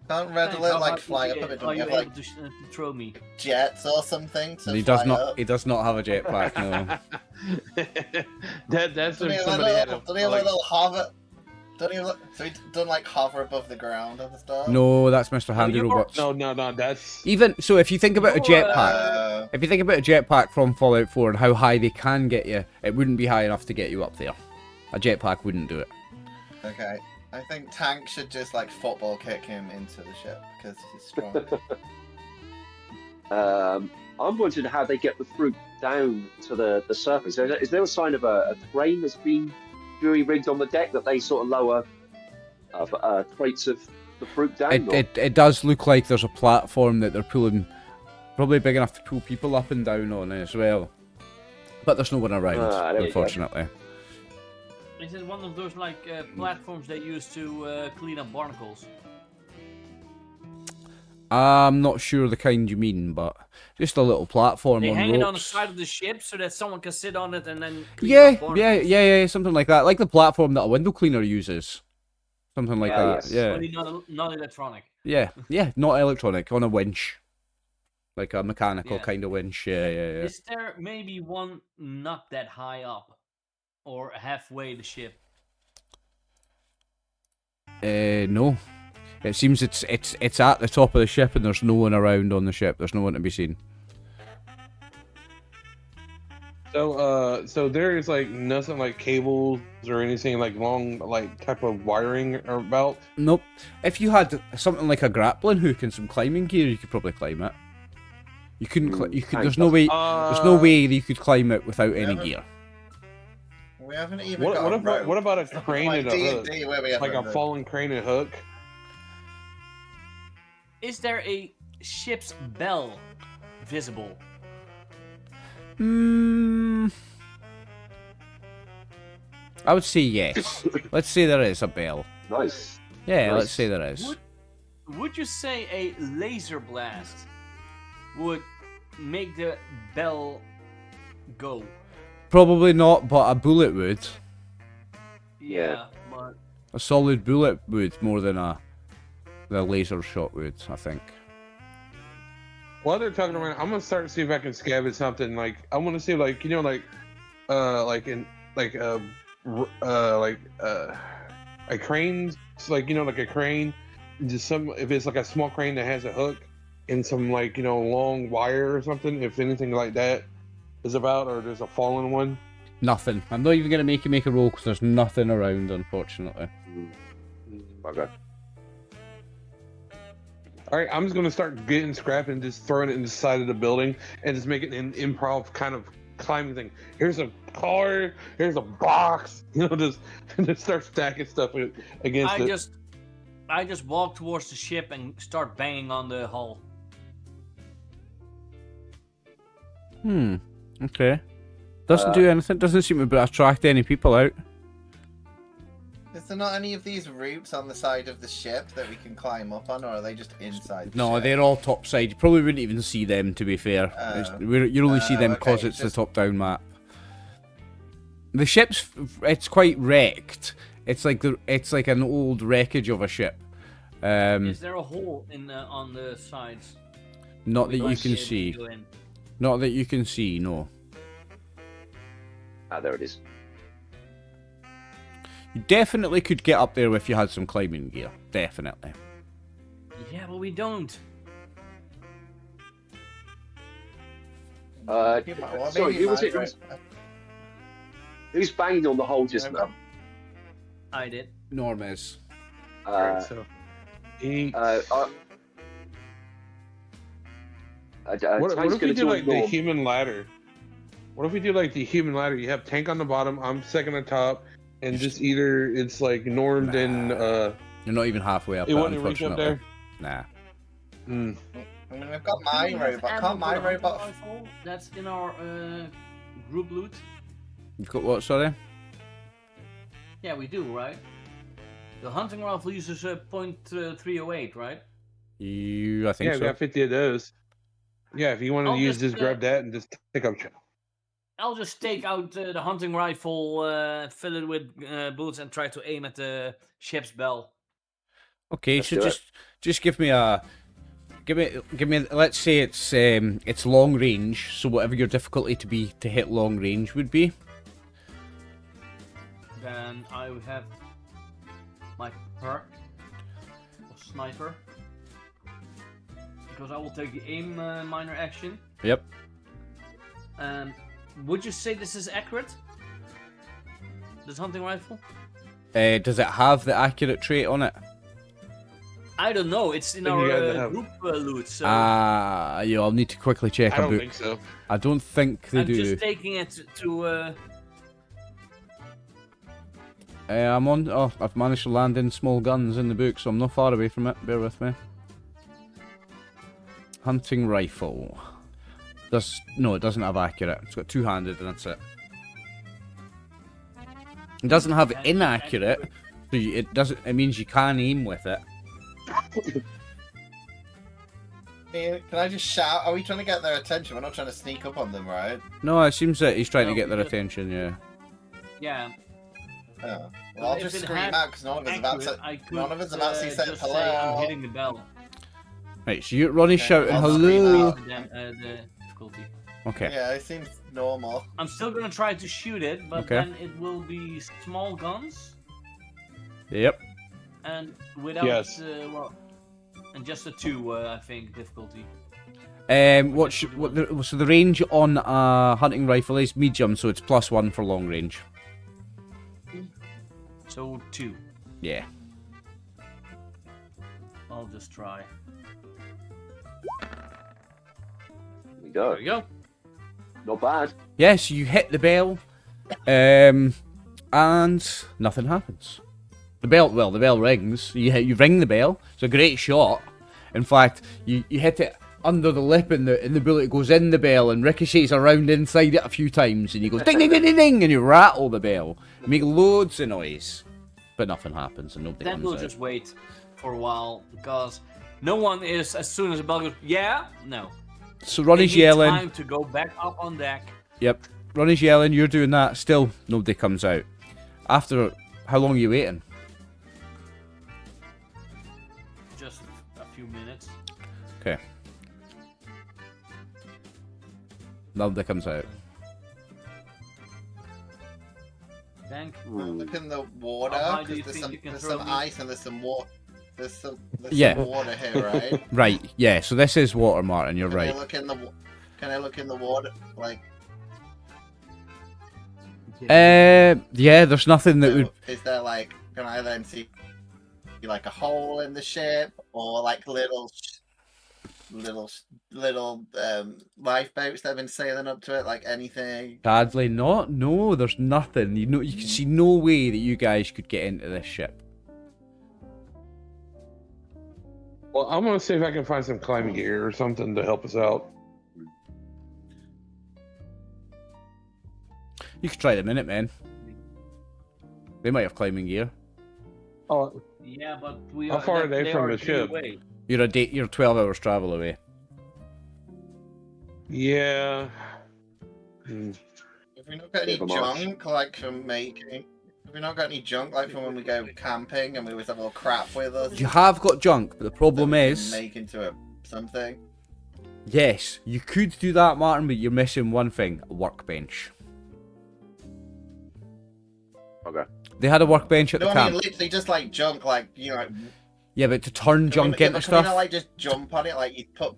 Can't Red Alert fly up a bit?
Are you
have
able to throw me
jets or something?
He does not. He does not have a jetpack. No.
That's
don't
if somebody had a.
Don't he have a little hover? Don't he? So he doesn't hover above the ground and stuff.
No, that's Mr. Handy Robots.
No, that's
even so. If you think about a jetpack, if you think about a jetpack from Fallout 4 and how high they can get you, it wouldn't be high enough to get you up there. A jetpack wouldn't do it.
Okay. I think Tank should just football kick him into the ship because he's strong.
I'm wondering how they get the fruit down to the surface. Is there a sign of a crane that's been jury-rigged on the deck that they sort of lower crates of the fruit down?
It does look like there's a platform that they're pulling, probably big enough to pull people up and down on as well. But there's no one around, unfortunately.
Is it one of those platforms they use to clean up barnacles?
I'm not sure the kind you mean, but just a little platform
they
on
hang
ropes.
it on the side of the ship so that someone can sit on it and then clean up barnacles.
Yeah, something like that. Like the platform that a window cleaner uses. Something like that.
Yes.
Yeah.
Only not electronic.
Yeah, not electronic, on a winch. Like a mechanical
Yeah.
kind of winch. Yeah.
Is there maybe one not that high up, or halfway the ship?
No. It seems it's at the top of the ship and there's no one around on the ship. There's no one to be seen.
So there is like nothing like cables or anything like long like type of wiring about.
Nope. If you had something like a grappling hook and some climbing gear, you could probably climb it. You couldn't. You could. There's no way. There's no way that you could climb it without any gear.
We haven't even
What
got a rope.
what about a crane
like
and a hook?
D&D where we have
Like a
rope.
falling crane and hook?
Is there a ship's bell visible?
I would say yes. Let's say there is a bell.
Nice.
Yeah,
Nice.
let's say there is.
Would you say a laser blast would make the bell go?
Probably not, but a bullet would.
Yeah.
But
A solid bullet would more than the laser shot would, I think.
While they're talking around, I'm gonna start to see if I can scavenge something. Like I want to see like a crane, like like a crane, just some if it's like a small crane that has a hook and some like long wire or something. If anything like that is about, or there's a fallen one.
Nothing. I'm not even gonna make you make a roll because there's nothing around, unfortunately.
Okay.
All right, I'm just gonna start getting scrap and just throwing it in the side of the building and just make it an improv kind of climbing thing. Here's a car. Here's a box. Just start stacking stuff against it.
I just walk towards the ship and start banging on the hull.
Okay. Doesn't do anything. Doesn't seem to attract any people out.
Is there not any of these routes on the side of the ship that we can climb up on, or are they just inside the
No,
ship?
they're all topside. You probably wouldn't even see them, to be fair. You only see them because
okay,
it's
just-
the top-down map. The ship's it's quite wrecked. It's like an old wreckage of a ship.
Is there a hole on the sides?
Not that
We
you
might
can
be able to
see.
go in?
Not that you can see. No.
Ah, there it is.
You definitely could get up there if you had some climbing gear. Definitely.
Yeah, but we don't.
Well,
Sorry,
maybe
who was it?
Margaret-
Who's banged on the hole just now?
I did.
Norm is.
So, eight.
What
What if we do like the human ladder? What if we do like the human ladder? You have Tank on the bottom, I'm second on top, and just either it's like Normed and
You're not even halfway up
it
there,
wouldn't reach up
unfortunately.
there.
Nah.
I mean, we've got my robot. Can't my robot?
Rifle? That's in our group loot.
You've got what, sorry?
Yeah, we do, right? The hunting rifle uses .308, right?
I think
Yeah, we
so.
got 50 of those. Yeah, if you want to
I'll
use,
just,
just grab that and just pick up.
I'll just take out the hunting rifle, fill it with bullets, and try to aim at the ship's bell.
Okay,
Let's
so
do it.
just give me. Let's say it's long range. So whatever your difficulty to hit long range would be.
Then I would have my perk of sniper, because I will take the aim minor action.
Yep.
Would you say this is accurate? This hunting rifle?
Does it have the accurate trait on it?
I don't know. It's in
Then you guys
our
have-
group loot, so
Yeah, I'll need to quickly check
I
a
don't
book.
think so.
I don't think they
I'm
do.
just taking it to.
I'm on. Oh, I've managed to land in small guns in the book, so I'm not far away from it. Bear with me. Hunting rifle. No, it doesn't have accurate. It's got two-handed, and that's it. It doesn't have inaccurate, so it doesn't. It means you can aim with it.
Can I just shout? Are we trying to get their attention? We're not trying to sneak up on them, right?
No, it seems that he's trying to
No,
get their
we just-
attention. Yeah.
Yeah.
Oh. Well,
Well,
I'll
if
just
it
scream
had
out because none of us about
accurate,
to.
I could
None of us about to say
just
hello.
say I'm hitting the bell.
Right, so Ronnie's shouting
I'll
hello.
scream
The difficulty.
Okay.
Yeah, it seems normal.
I'm still gonna try to shoot it, but
Okay.
then it will be small guns
Yep.
and without
Yes.
and just a 2, I think, difficulty.
So the range on a hunting rifle is medium, so it's +1 for long range.
So 2.
Yeah.
I'll just try.
There we go.
There we go.
Not bad.
Yes, you hit the bell, and nothing happens. The bell rings. You ring the bell. It's a great shot. In fact, you hit it under the lip, and the bullet goes in the bell and ricochets around inside it a few times, and you go ding ding ding ding ding, and you rattle the bell, make loads of noise, but nothing happens, and nobody
Then
comes
we'll
out.
just wait for a while because no one is, as soon as the bell goes, yeah, no.
So Ronnie's
They need
yelling.
time to go back up on deck.
Yep, Ronnie's yelling. You're doing that. Still, nobody comes out. After how long are you waiting?
Just a few minutes.
Okay. Nobody comes out.
Thank.
Look in the water,
How high do
because
you
there's
think
some,
you can
there's
throw
some
me?
ice and there's some water. There's some
Yeah.
water here, right?
Right. Yeah. So this is water, Martin. You're
Can
right.
I look in the Can I look in the water? Like,
Yeah. There's nothing that would.
is there like? Can I then see like a hole in the ship, or like little lifeboats that have been sailing up to it? Like anything?
Sadly, not. No, there's nothing. You can see no way that you guys could get into this ship.
Well, I'm gonna see if I can find some climbing gear or something to help us out.
You could try the Minutemen. They might have climbing gear.
Oh,
Yeah, but we
How
are.
far are they from
are
the
a day
ship?
away.
You're 12 hours travel away.
yeah. Hmm.
Have we not got any
Bit of a march.
junk like from making? Have we not got any junk like from when we go camping and we always have all crap with us?
You have got junk, but the problem
that we can
is,
make into something.
yes, you could do that, Martin, but you're missing one thing: a workbench.
Okay.
They had a workbench at
No,
the
I
camp.
mean literally just like junk, like
Yeah, but to turn junk
can
into
we
stuff,
not like just jump on it, like you put?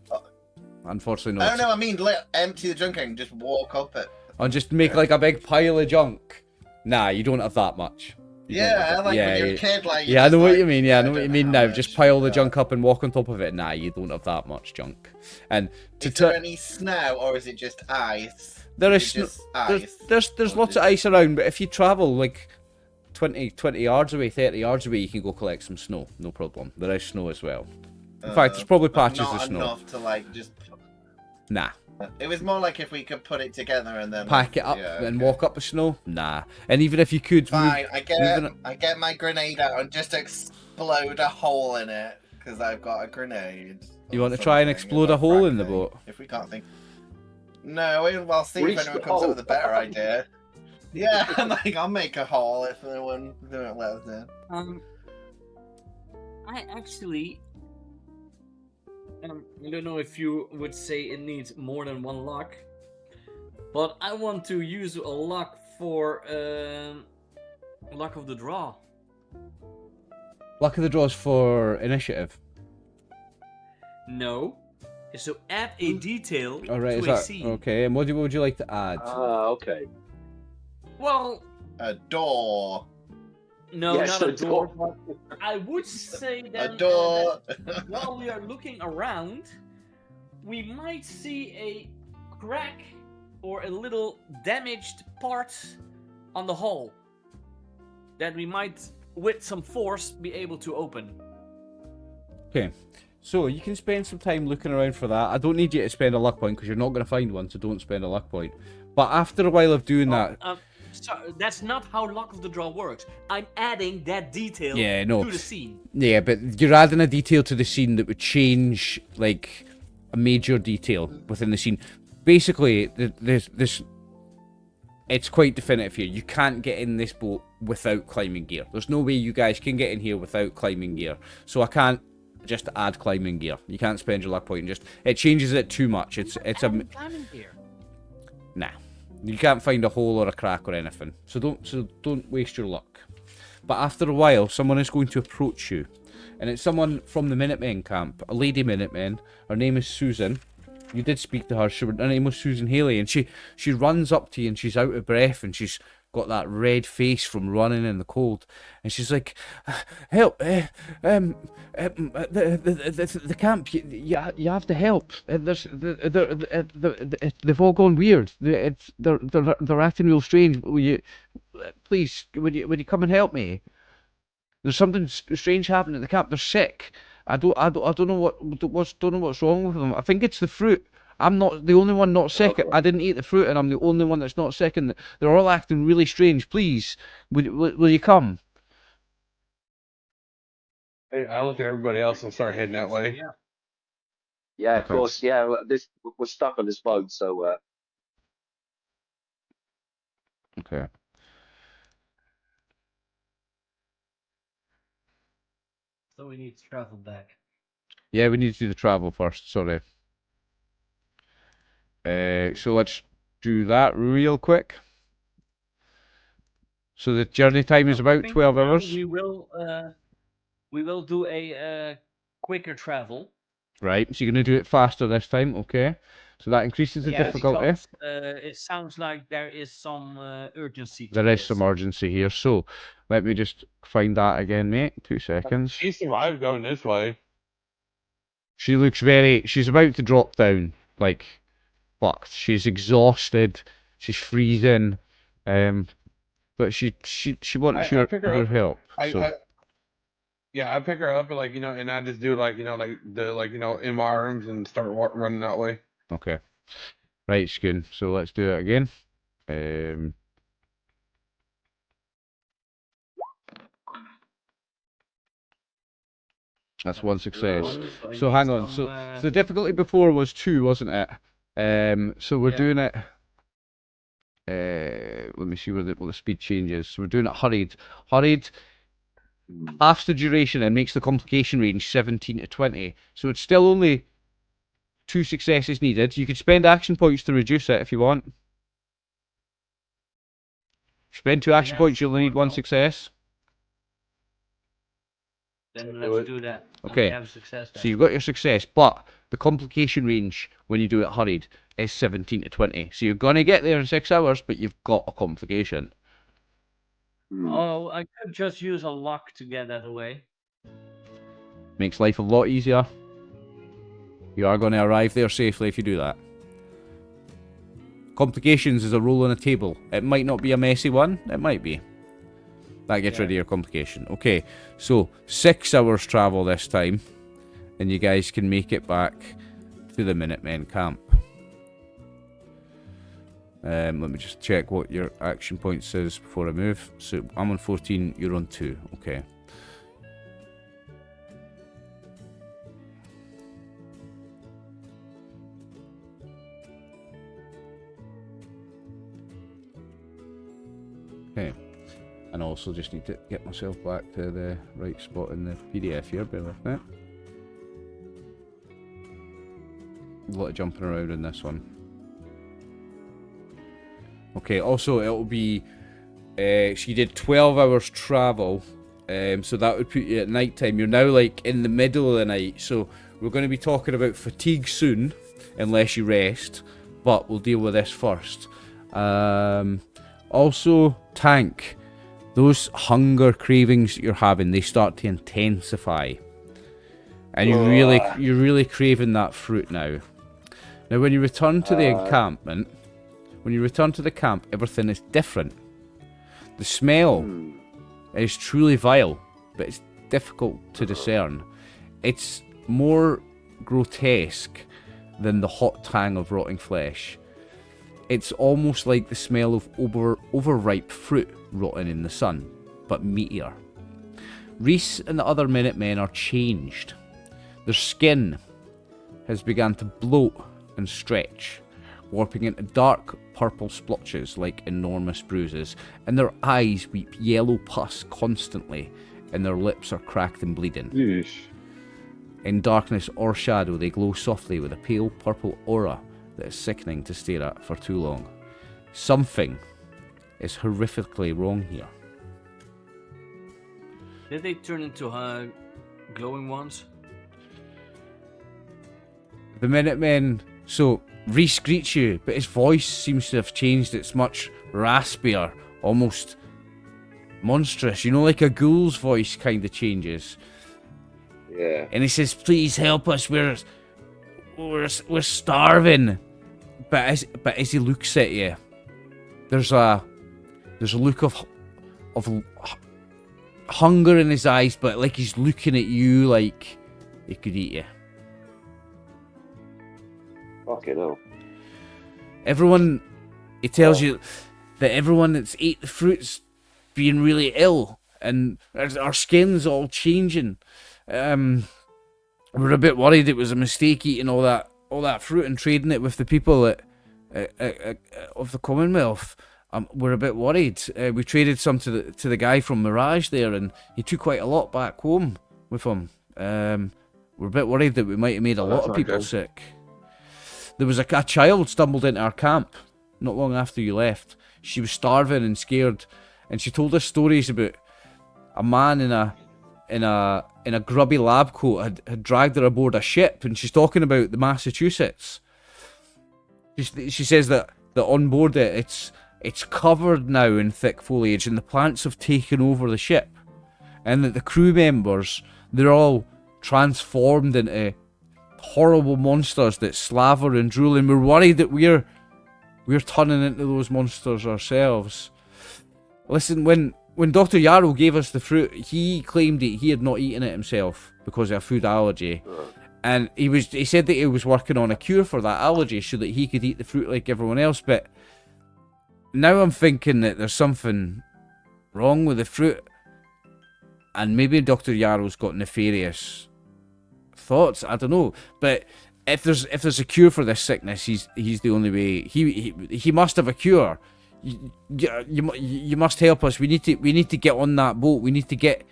unfortunately
No,
not.
no, I mean empty the junk and just walk up it.
And just make like a big pile of junk. Nah, you don't have that much. You don't have
Yeah,
that-
like
yeah,
when you're
yeah.
a kid, like
Yeah, I know what you mean. Yeah, I know
don't
what you
know
mean
how
now.
much,
Just pile the
but-
junk up and walk on top of it. Nah, you don't have that much junk. And to
Is there
turn,
any snow or is it just ice?
there is
Is it just
there's
ice?
there's
Or
lots
is
of
it-
ice around, but if you travel like 20 yards away, 30 yards away, you can go collect some snow. No problem. There is snow as well. In fact, there's probably
but
patches
not
of snow.
enough to like just.
Nah.
It was more like if we could put it together and then
Pack it up
yeah,
and
okay.
walk up the snow. Nah. And even if you could,
Fine,
even-
I get my grenade out and just explode a hole in it because I've got a grenade.
You
or
want to try and
something,
explode
or
a hole in the
frag thing,
boat?
If we can't think. No, we'll see
Reach
if anyone
the
comes up
hole.
with a better idea. Yeah, I'm like, I'll make a hole if anyone don't let us in.
I actually. I don't know if you would say it needs more than one lock, but I want to use a lock for luck of the draw.
Luck of the draws for initiative.
No, so add a detail
All right, is
to a
that
scene.
okay? And what would you like to add?
Okay.
Well,
A door.
no,
Yes,
not
a
a door.
door.
But I would say that,
A door.
that while we are looking around, we might see a crack or a little damaged part on the hull that we might, with some force, be able to open.
Okay, so you can spend some time looking around for that. I don't need you to spend a luck point because you're not going to find one, so don't spend a luck point. But after a while of doing that,
So that's not how luck of the draw works. I'm adding that detail
Yeah, no.
to the scene.
yeah, but you're adding a detail to the scene that would change like a major detail within the scene. Basically, this it's quite definitive here. You can't get in this boat without climbing gear. There's no way you guys can get in here without climbing gear. So I can't just add climbing gear. You can't spend your luck point. It changes it too much. It's a
climbing gear.
nah. You can't find a hole or a crack or anything. So don't waste your luck. But after a while, someone is going to approach you, and it's someone from the Minutemen camp, a lady Minuteman. Her name is Susan. You did speak to her. Her name was Susan Haley, and she runs up to you, and she's out of breath, and she's got that red face from running in the cold, and she's like, "Help! The camp. You have to help. They've all gone weird. They're acting real strange. Please, would you come and help me? There's something strange happening at the camp. They're sick. I don't know what's wrong with them. I think it's the fruit. I'm not the only one not sick. I didn't eat the fruit, and I'm the only one that's not sick. And they're all acting really strange. Please, will you come?"
Hey, I look at everybody else and start heading that way.
Yeah, of course. Yeah, we're stuck on this boat, so.
Okay.
So we need to travel back.
Yeah, we need to do the travel first. Sorry. So let's do that real quick. So the journey time is about 12 hours.
We will do a quicker travel.
Right, so you're going to do it faster this time, okay? So that increases the difficulty.
Because, it sounds like there is some urgency to
There is
this.
some urgency here, so let me just find that again, mate. 2 seconds.
She survived going this way.
She looks she's about to drop down, like, fucked. She's exhausted, she's freezing, but she wants your help.
I pick her up, like, and I just do, like, in my arms and start running that way.
Okay. Right, Scoon. So let's do it again. That's one success. So hang on. So the difficulty before was 2, wasn't it? So we're doing it. Let me see what the speed changes. So we're doing it hurried. Hurried halves the duration and makes the complication range 17 to 20. So it's still only 2 successes needed. You could spend action points to reduce it if you want. Spend 2 action points, you'll only need 1 success.
Then let's do that.
Okay,
have success then.
So you've got your success, but the complication range when you do it hurried is 17 to 20. So you're going to get there in 6 hours, but you've got a complication.
Oh, I could just use a lock to get that away.
Makes life a lot easier. You are going to arrive there safely if you do that. Complications is a roll on a table. It might not be a messy one. It might be. That gets rid of your complication. Okay, so 6 hours travel this time, and you guys can make it back to the Minutemen camp. Let me just check what your action points is before I move. So I'm on 14, you're on 2. Okay. Okay. And I also just need to get myself back to the right spot in the PDF here, bear with me. A lot of jumping around in this one. Okay, also it'll be, so you did 12 hours travel, so that would put you at night time. You're now like in the middle of the night, so we're going to be talking about fatigue soon, unless you rest, but we'll deal with this first. Also, tank. Those hunger cravings that you're having, they start to intensify. And you're really craving that fruit now. Now when you return to the encampment, when you return to the camp, everything is different. The smell is truly vile, but it's difficult to discern. It's more grotesque than the hot tang of rotting flesh. It's almost like the smell of overripe fruit rotting in the sun, but meatier. Reese and the other Minutemen are changed. Their skin has begun to bloat and stretch, warping into dark purple splotches like enormous bruises, and their eyes weep yellow pus constantly, and their lips are cracked and bleeding.
Yeesh.
In darkness or shadow, they glow softly with a pale purple aura that is sickening to stare at for too long. Something is horrifically wrong here.
Did they turn into glowing ones?
The Minutemen, so Reese greets you, but his voice seems to have changed. It's much raspier, almost monstrous. You know, like a ghoul's voice kind of changes.
Yeah.
And he says, "Please help us. We're starving." But as he looks at you, there's a look of hunger in his eyes, but like he's looking at you like he could eat you.
Fucking hell.
Everyone, he tells you that everyone that's ate the fruit's being really ill, and our skin's all changing. We're a bit worried it was a mistake eating all that fruit and trading it with the people of the Commonwealth. We're a bit worried. We traded some to the guy from Mirage there, and he took quite a lot back home with him. We're a bit worried that we might have made a lot of people sick. There was a child stumbled into our camp not long after you left. She was starving and scared, and she told us stories about a man in a grubby lab coat had dragged her aboard a ship, and she's talking about the Massachusetts. She says that on board it's covered now in thick foliage, and the plants have taken over the ship, and that the crew members, they're all transformed into horrible monsters that slaver and drool, and we're worried that we're turning into those monsters ourselves. Listen, when Dr. Yarrow gave us the fruit, he claimed that he had not eaten it himself because of a food allergy. And he said that he was working on a cure for that allergy so that he could eat the fruit like everyone else. But now I'm thinking that there's something wrong with the fruit. And maybe Dr. Yarrow's got nefarious thoughts. I don't know. But if there's a cure for this sickness, he's the only way. He must have a cure. You must help us. We need to get on that boat. We need to get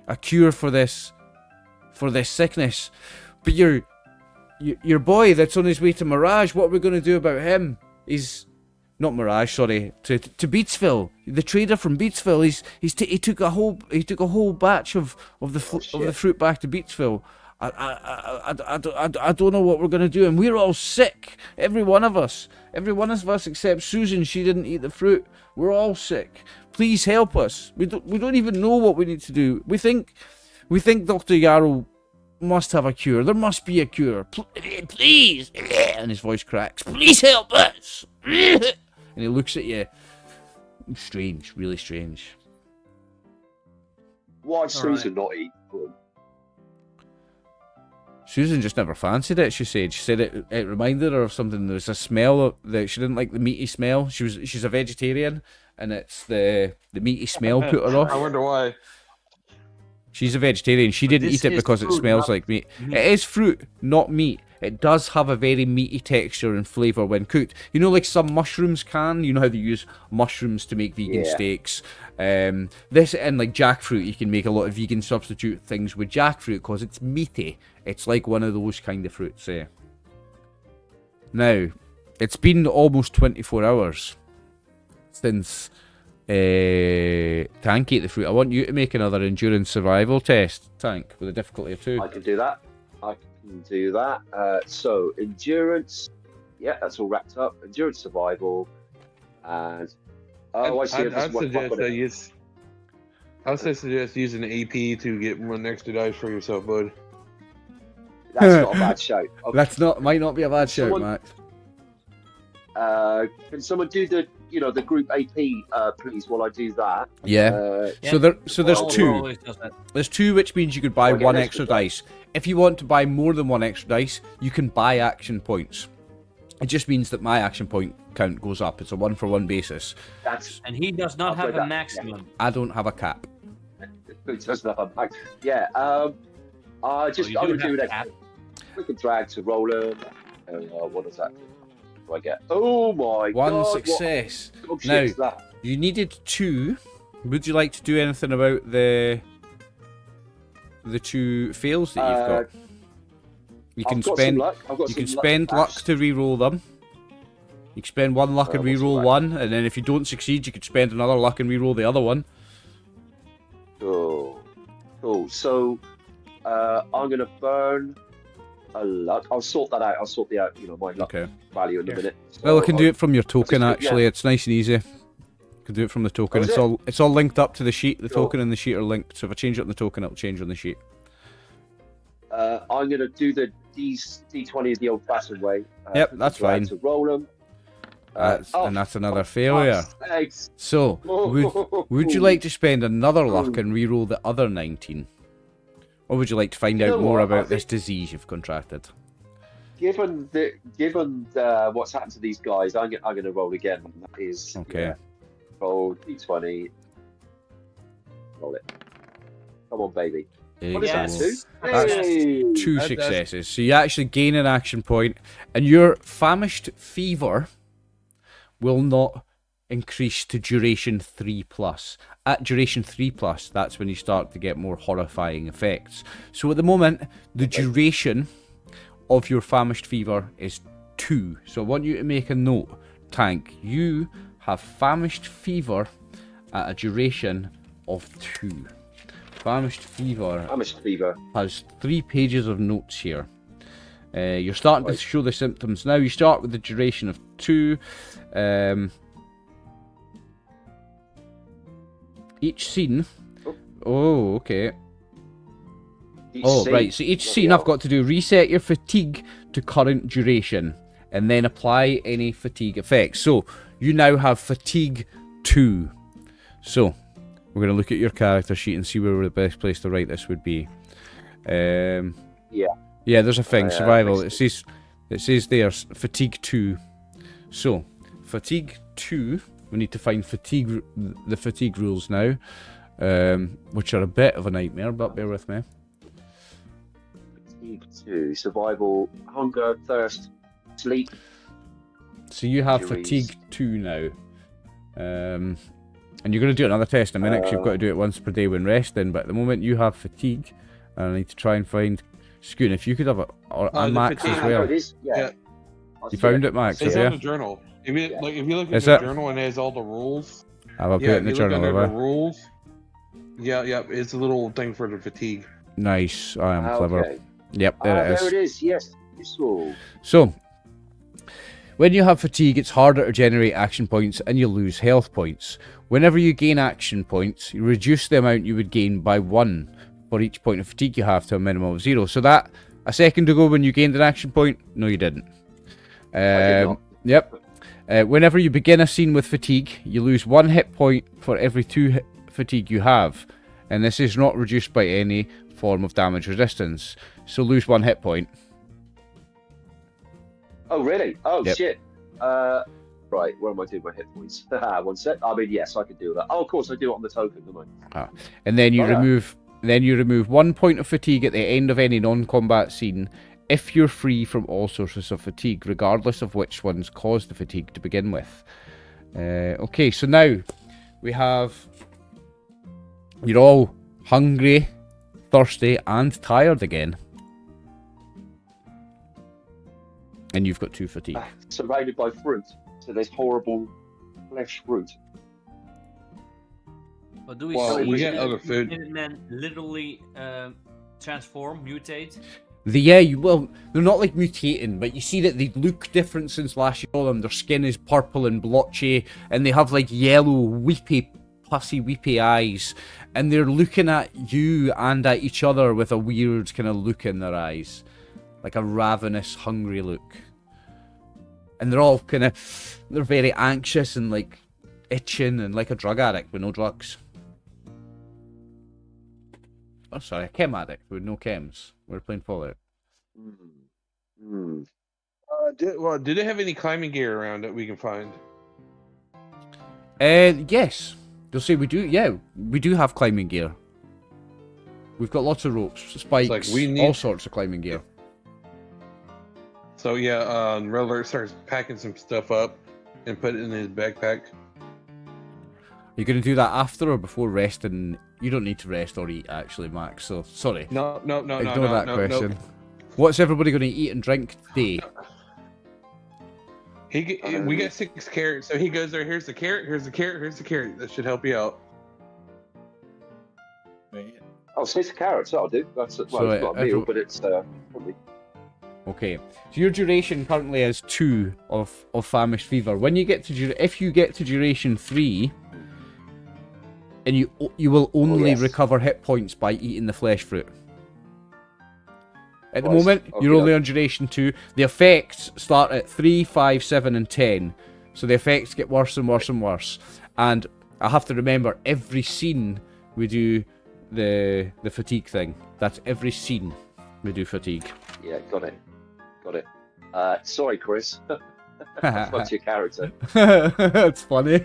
a cure for this sickness. But your boy that's on his way to Mirage, what are we going to do about him? He's not Mirage, sorry, to Beatsville. The trader from Beatsville. He took a whole batch of the fruit back to Beatsville. I don't know what we're going to do, and we're all sick. Every one of us except Susan. She didn't eat the fruit. We're all sick. Please help us. We don't even know what we need to do. We think Dr. Yarrow must have a cure. There must be a cure. Please, and his voice cracks. Please help us. And he looks at you. Strange, really strange.
Why Susan not eat fruit?
Susan just never fancied it, she said it reminded her of something. There was a smell that she didn't like, the meaty smell. She's a vegetarian, and it's the meaty smell put her off.
I wonder why.
She's a vegetarian. She didn't eat it because it smells like meat. It is fruit, not meat. It does have a very meaty texture and flavour when cooked. You know, like some mushrooms can. You know how they use mushrooms to make vegan steaks. This, and like jackfruit, you can make a lot of vegan substitute things with jackfruit because it's meaty. It's like one of those kind of fruits. Now, it's been almost 24 hours since Tank ate the fruit. I want you to make another endurance survival test, Tank, with a difficulty of 2.
I can do that. So endurance, yeah, that's all wrapped up. Endurance survival, and I see.
I'd suggest using AP to get 1 extra dice for yourself, bud.
That's not a bad shout. Okay.
Might not be a bad shout, Max.
Can someone do the group AP, please, while I do that?
Yeah. So there's 2. There's 2, which means you could buy 1 extra dice. If you want to buy more than 1 extra dice, you can buy action points. It just means that my action point count goes up. It's a 1-for-1 basis.
And he does not have a maximum.
Yeah. I don't have a cap.
He does not have a max. Yeah. I'm gonna do that. Click and drag to roll them. What does that do? What do I get? Oh my god!
1 success. Now you needed 2. Would you like to do anything about the 2 fails that you've got? You can
I've got
spend
some luck. I've got
you
some
can spend luck to re-roll them. You can spend 1 luck and
what's
re-roll
the luck?
1, and then if you don't succeed, you could spend another luck and re-roll the other one.
Cool. Cool. So I'm gonna burn a luck. I'll sort that out. I'll sort my luck value in a minute. So
Well, I can do it from your token.
just-
Actually,
yeah.
it's nice and easy. You can do it from the token.
Oh, is
It's all linked up to the sheet. The
Cool.
token and the sheet are linked. So if I change it on the token, it'll change on the sheet.
I'm gonna do the D20 the old-fashioned way.
Yep, that's fine.
To roll them.
And that's another failure.
Thanks.
So, would you like to spend another luck and re-roll the other 19? Or would you like to find out more about this disease you've contracted?
Given what's happened to these guys, I'm gonna roll again. That is
Okay.
Roll D20. Roll it. Come on, baby.
There
What
you
is that?
go.
2?
That's
Hey!
2 successes. So you actually gain an action point, and your famished fever will not increase to duration 3+. At duration 3+, that's when you start to get more horrifying effects. So at the moment, the duration of your famished fever is 2. So I want you to make a note, Tank. You have famished fever at a duration of 2. Famished fever has 3 pages of notes here. You're starting to show the symptoms now. You start with the duration of 2. Each scene. Oh, okay. Right. So each scene I've got to do reset your fatigue to current duration and then apply any fatigue effects. So you now have fatigue 2. So we're going to look at your character sheet and see where the best place to write this would be. Yeah, there's a thing, survival. It says there, fatigue 2. So, fatigue 2, we need to find the fatigue rules now, which are a bit of a nightmare, but bear with me.
Fatigue 2, survival, hunger, thirst, sleep.
So you have
Injuries.
fatigue 2 now. And you're going to do another test in a minute, 'cause you've got to do it once per day when resting, but at the moment you have fatigue, and I need to try and find... Scoon, if you could have a Max as well.
It is, yeah.
You found it, Max,
It's
have
on
you?
the journal. If you look at
Is
the
it?
journal and it has all the rules.
I'll put it in the
if you look
journal,
under
have
the
I?
rules. Yeah, it's a little thing for the fatigue.
Nice, I am clever.
Okay.
Yep, there it is.
There it is, yes. Useful.
So, when you have fatigue, it's harder to generate action points and you lose health points. Whenever you gain action points, you reduce the amount you would gain by 1 for each point of fatigue you have to a minimum of 0. So that, a second ago when you gained an action point, no you didn't.
I did not.
Yep. Whenever you begin a scene with fatigue, you lose 1 hit point for every 2 fatigue you have. And this is not reduced by any form of damage resistance. So lose 1 hit point.
Oh, really? Oh,
Yep.
shit. Right, where am I doing my hit points? 1 sec. I mean, yes, I could do that. Oh, of course, I do it on the token, don't I?
And then you
Oh, yeah.
remove 1 point of fatigue at the end of any non-combat scene if you're free from all sources of fatigue, regardless of which ones caused the fatigue to begin with. Okay, so now we have... You're all hungry, thirsty, and tired again. And you've got 2 fatigue.
Surrounded by fruit. So there's horrible flesh fruit.
But do we
Well,
see
we get other food.
Minutemen literally transform, mutate?
Well, they're not like mutating, but you see that they look different since last you saw them. Their skin is purple and blotchy, and they have like yellow, pussy, weepy eyes, and they're looking at you and at each other with a weird kind of look in their eyes, like a ravenous, hungry look. And they're all they're very anxious and like itching and like a drug addict with no drugs. Oh, sorry, a chem addict with no chems. We're playing Fallout.
Do they have any climbing gear around that we can find?
Yes. They'll say we do. Yeah, we do have climbing gear. We've got lots of ropes, spikes,
like we need-
all sorts of climbing gear.
So yeah, Red Alert starts packing some stuff up and put it in his backpack.
You're going to do that after or before resting? You don't need to rest or eat, actually, Max. So sorry.
No.
Ignore that question. What's everybody going to eat and drink today?
We got 6 carrots, so he goes there. Here's the carrot. Here's the carrot. Here's the carrot. That should help you out.
Oh, 6 carrots. That'll do. That's well,
So,
it's not a meal, but it's probably.
Okay, so your duration currently is 2 of famished fever. When you get to if you get to duration 3, and you will only recover hit points by eating the flesh fruit. At the moment, you're only on duration 2. The effects start at 3, 5, 7, and 10. So the effects get worse and worse and worse. And I have to remember, every scene we do the fatigue thing. That's every scene we do fatigue.
Yeah, got it. Sorry, Chris. That's your character.
That's funny.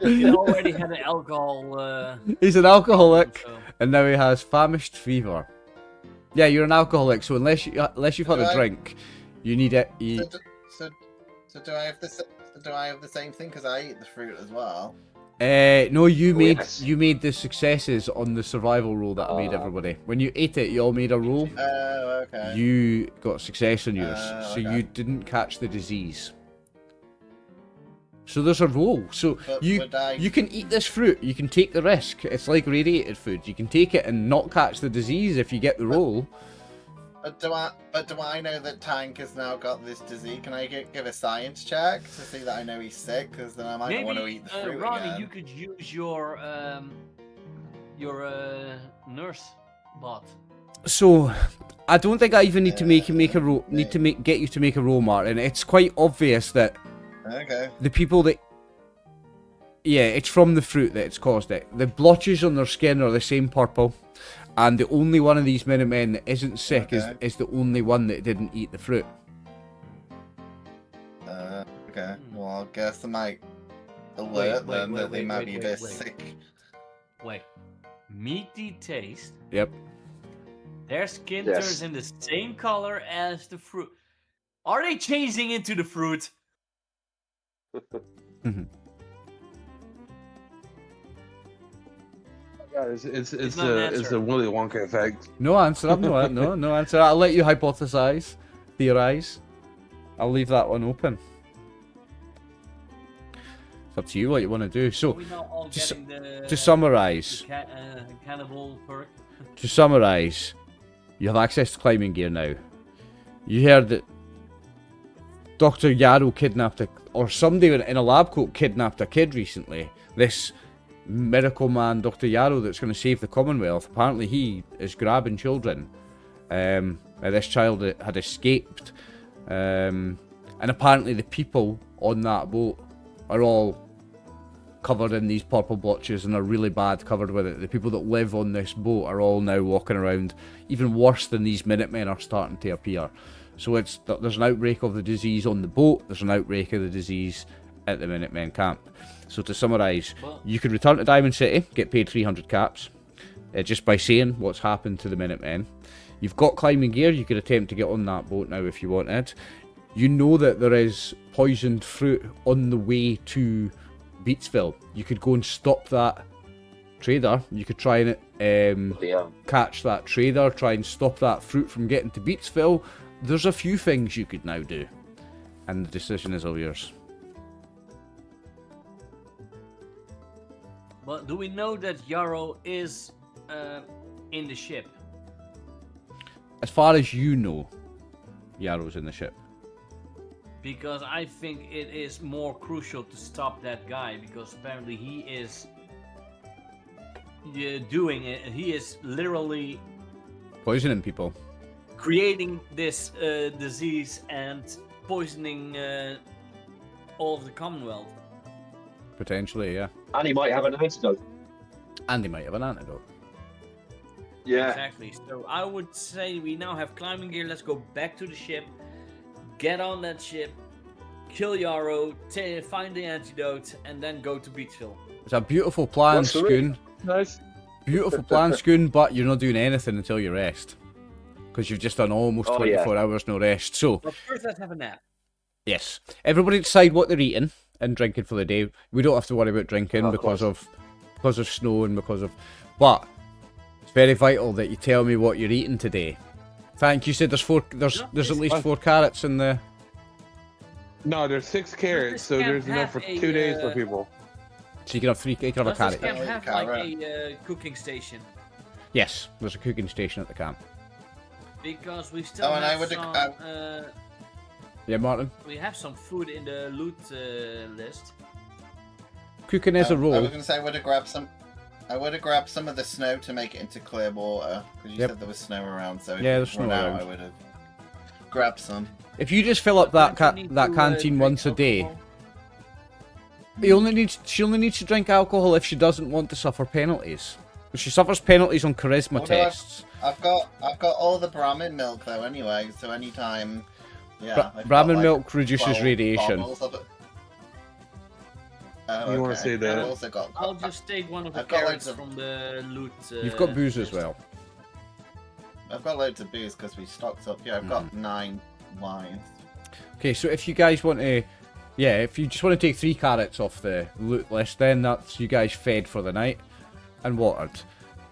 He already had an alcohol.
He's an alcoholic,
so.
and now he has famished fever. Yeah, you're an alcoholic, so unless you've had a drink, you need it.
So do I have the same thing? Because I eat the fruit as well.
No, you made the successes on the survival roll that I made everybody. When you ate it, you all made a roll.
Oh, okay.
You got success on yours, so
okay.
you didn't catch the disease. So there's a roll. So you can eat this fruit. You can take the risk. It's like radiated food. You can take it and not catch the disease if you get the roll.
But do I know that Tank has now got this disease? Can I give a science check to see that I know he's sick? Because then I might not want to eat the fruit
Ronnie,
again.
you could use your nurse bot.
So I don't think I even need to make a roll. Get you to make a roll, Martin. It's quite obvious that.
Okay.
The people that... Yeah, it's from the fruit that it's caused it. The blotches on their skin are the same purple. And the only one of these Minutemen that isn't sick is the only one that didn't eat the fruit.
Okay. Well, I guess I might alert them that they might be a bit sick.
Wait. Meaty taste.
Yep.
Their skin turns in the same color as the fruit. Are they changing into the fruit?
Yeah, it's the Willy Wonka effect.
No answer. No answer. I'll let you hypothesize, theorize. I'll leave that one open. It's up to you what you want to do. So, to summarize,
cannibal perk.
To summarize, you have access to climbing gear now. You heard that Dr. Yarrow kidnapped or somebody in a lab coat kidnapped a kid recently. This miracle man, Dr. Yarrow, that's going to save the Commonwealth. Apparently he is grabbing children. This child had escaped. And apparently the people on that boat are all covered in these purple blotches and are really bad covered with it. The people that live on this boat are all now walking around even worse than these Minutemen are starting to appear. So there's an outbreak of the disease on the boat, there's an outbreak of the disease at the Minutemen camp. So to summarise, you could return to Diamond City, get paid 300 caps, just by saying what's happened to the Minutemen. You've got climbing gear, you could attempt to get on that boat now if you wanted. You know that there is poisoned fruit on the way to Beatsville. You could go and stop that trader. You could try and catch that trader, try and stop that fruit from getting to Beatsville. There's a few things you could now do, and the decision is all yours.
But do we know that Yarrow is in the ship?
As far as you know, Yarrow's in the ship.
Because I think it is more crucial to stop that guy, because apparently he is doing it. He is literally
poisoning people,
creating this disease and poisoning all of the Commonwealth.
Potentially, yeah.
And he might have an antidote. Yeah.
Exactly. So I would say we now have climbing gear. Let's go back to the ship. Get on that ship. Kill Yarrow. Find the antidote. And then go to Beatsville.
It's a beautiful plan, Scoon.
Nice.
Beautiful plan, Scoon, but you're not doing anything until you rest. Because you've just done almost 24 hours no rest. So,
but first let's have a nap.
Yes. Everybody decide what they're eating and drinking for the day. We don't have to worry about drinking because of snow and because of... But it's very vital that you tell me what you're eating today. Thank you. Said there's four. There's at least 4 carrots in the.
No, there's 6 carrots, so there's enough for 2 days for people.
So you can have 3. You can have a
Does this
carrot.
camp have like a cooking station?
Yes, there's a cooking station at the camp.
Because we still
and
have
Yeah, Martin.
we have some food in the loot list.
Cooking is a
I
roll.
was gonna say I would have grabbed some. I would have grabbed some of the snow to make it into clear water because you said there was snow around. So if
there's snow around.
I would have grabbed some.
If you just fill up that canteen once a day, she only needs to drink alcohol if she doesn't want to suffer penalties. If she suffers penalties on charisma tests.
I've got all the Brahmin milk though anyway, so anytime. Yeah.
Brahmin milk reduces radiation.
You
want to say that?
I'll just take one of the carrots from the loot.
You've got booze as well.
I've got loads of booze because we stocked up. Yeah, I've got 9 wines.
Okay, so if you guys want to, if you just want to take 3 carrots off the loot list, then that's you guys fed for the night and watered.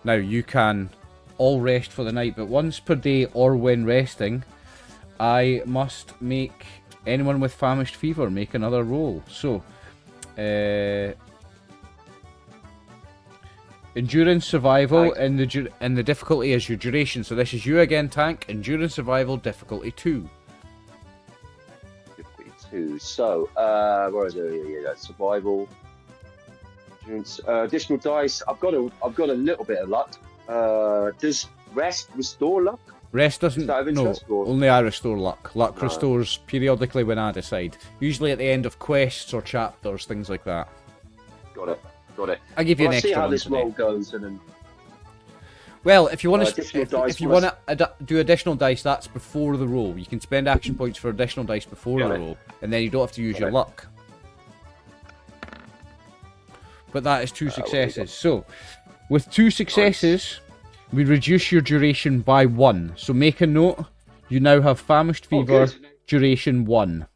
Now you can all rest for the night, but once per day or when resting, I must make anyone with famished fever make another roll. So, endurance, survival, and the difficulty is your duration. So this is you again, Tank. Endurance, survival, difficulty 2.
Difficulty 2. So, where is it? Yeah, that's survival. Endurance, additional dice. I've got a little bit of luck. Does rest restore luck?
Rest doesn't. No, only I restore luck. Luck restores periodically when I decide. Usually at the end of quests or chapters, things like that.
Got it.
I give you an
extra.
See
how
one
this
today.
roll goes, and then.
Well, if you want to,
Additional
if you want to do additional dice, that's before the roll. You can spend action points for additional dice before the roll, and then you don't have to use your luck. But that is 2 successes. So, with 2 successes, we reduce your duration by 1. So make a note. You now have famished fever, duration 1.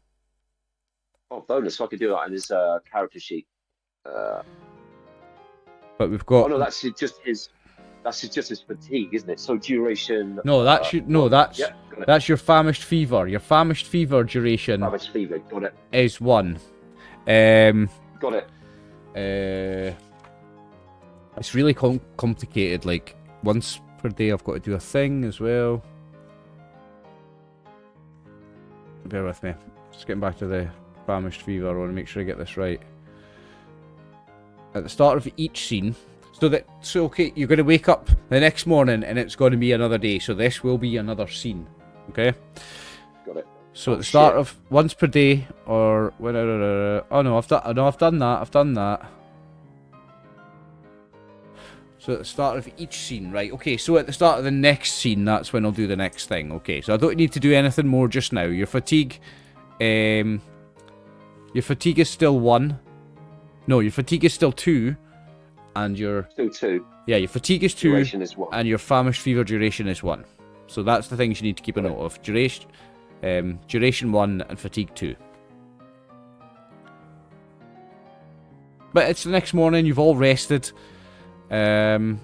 Oh, bonus! So I could do that in his character sheet.
But we've got.
Oh no, that's just his. That's just his fatigue, isn't it? So duration.
No, that's that's your famished fever. Your famished fever duration.
Famished fever, got it.
Is 1.
Got it.
It's really complicated. Like once per day, I've got to do a thing as well. Bear with me. Just getting back to the famished fever. I want to make sure I get this right. At the start of each scene, okay, you're going to wake up the next morning and it's going to be another day. So this will be another scene. Okay.
Got it.
So at the start of once per day, or whenever. Oh no, I've done that. So at the start of each scene, right? Okay, so at the start of the next scene, that's when I'll do the next thing. Okay, so I don't need to do anything more just now. Your fatigue, is still 1. No, your fatigue is still 2, and your
still 2.
Yeah, your fatigue is 2,
duration is 1,
and your famished fever duration is 1. So that's the things you need to keep a note of. Duration 1 and fatigue 2. But it's the next morning. You've all rested. And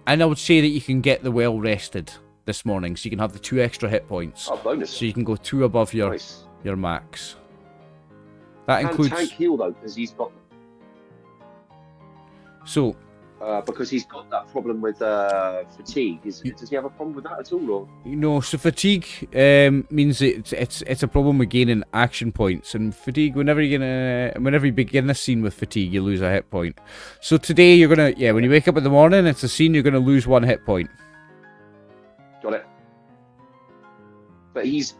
I would say that you can get the well rested this morning, so you can have the 2 extra hit points.
Oh, bonus!
So you can go 2 above your max. That includes.
Tank heal though, because he's got.
So.
Because he's got that problem with fatigue. Does he have a problem with that at all? Or?
No, so fatigue means it's a problem with gaining action points, and fatigue whenever you begin a scene with fatigue, you lose a hit point. So today you're gonna when you wake up in the morning, it's a scene you're gonna lose 1 hit point.
Got it. But he's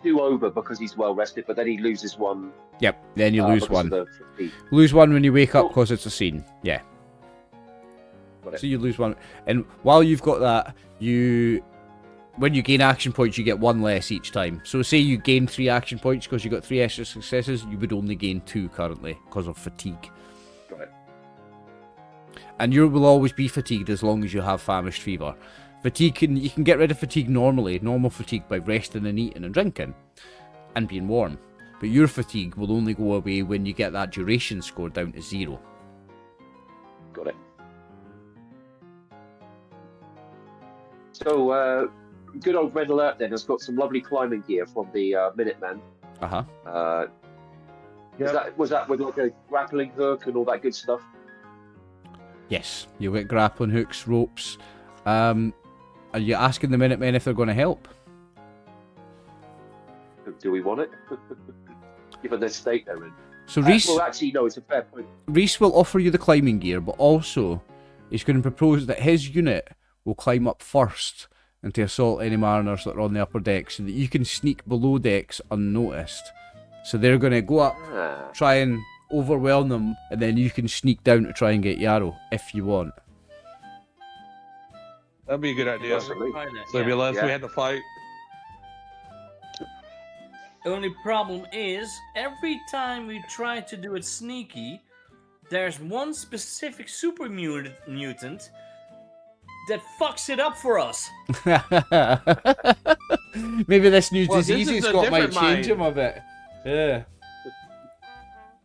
2 over because he's well rested, but then he loses 1.
Yep, then you lose 1. Lose 1 when you wake up because it's a scene. Yeah. So you lose 1, and while you've got that, when you gain action points, you get 1 less each time. So say you gain 3 action points because you got 3 extra successes, you would only gain 2 currently because of fatigue.
Got it.
And you will always be fatigued as long as you have famished fever. Fatigue you can get rid of fatigue normal fatigue by resting and eating and drinking, and being warm. But your fatigue will only go away when you get that duration score down to 0.
Got it. So, good old Red Alert then has got some lovely climbing gear from the Minutemen. Was that with like a grappling hook and all that good stuff?
Yes, you'll get grappling hooks, ropes. Are you asking the Minutemen if they're going to help?
Do we want it? Given the state they're in.
So Reese,
well, actually, no, it's a fair point.
Reese will offer you the climbing gear, but also he's going to propose that his unit will climb up first and to assault any mariners that are on the upper deck, so that you can sneak below decks unnoticed. So they're going to go up, try and overwhelm them, and then you can sneak down to try and get Yarrow if you want.
That'd be a good idea. So there'd be less we had to fight.
The only problem is, every time we try to do it sneaky, there's one specific super mutant that fucks it up for us.
Maybe this new disease he's got might change him a bit. Yeah.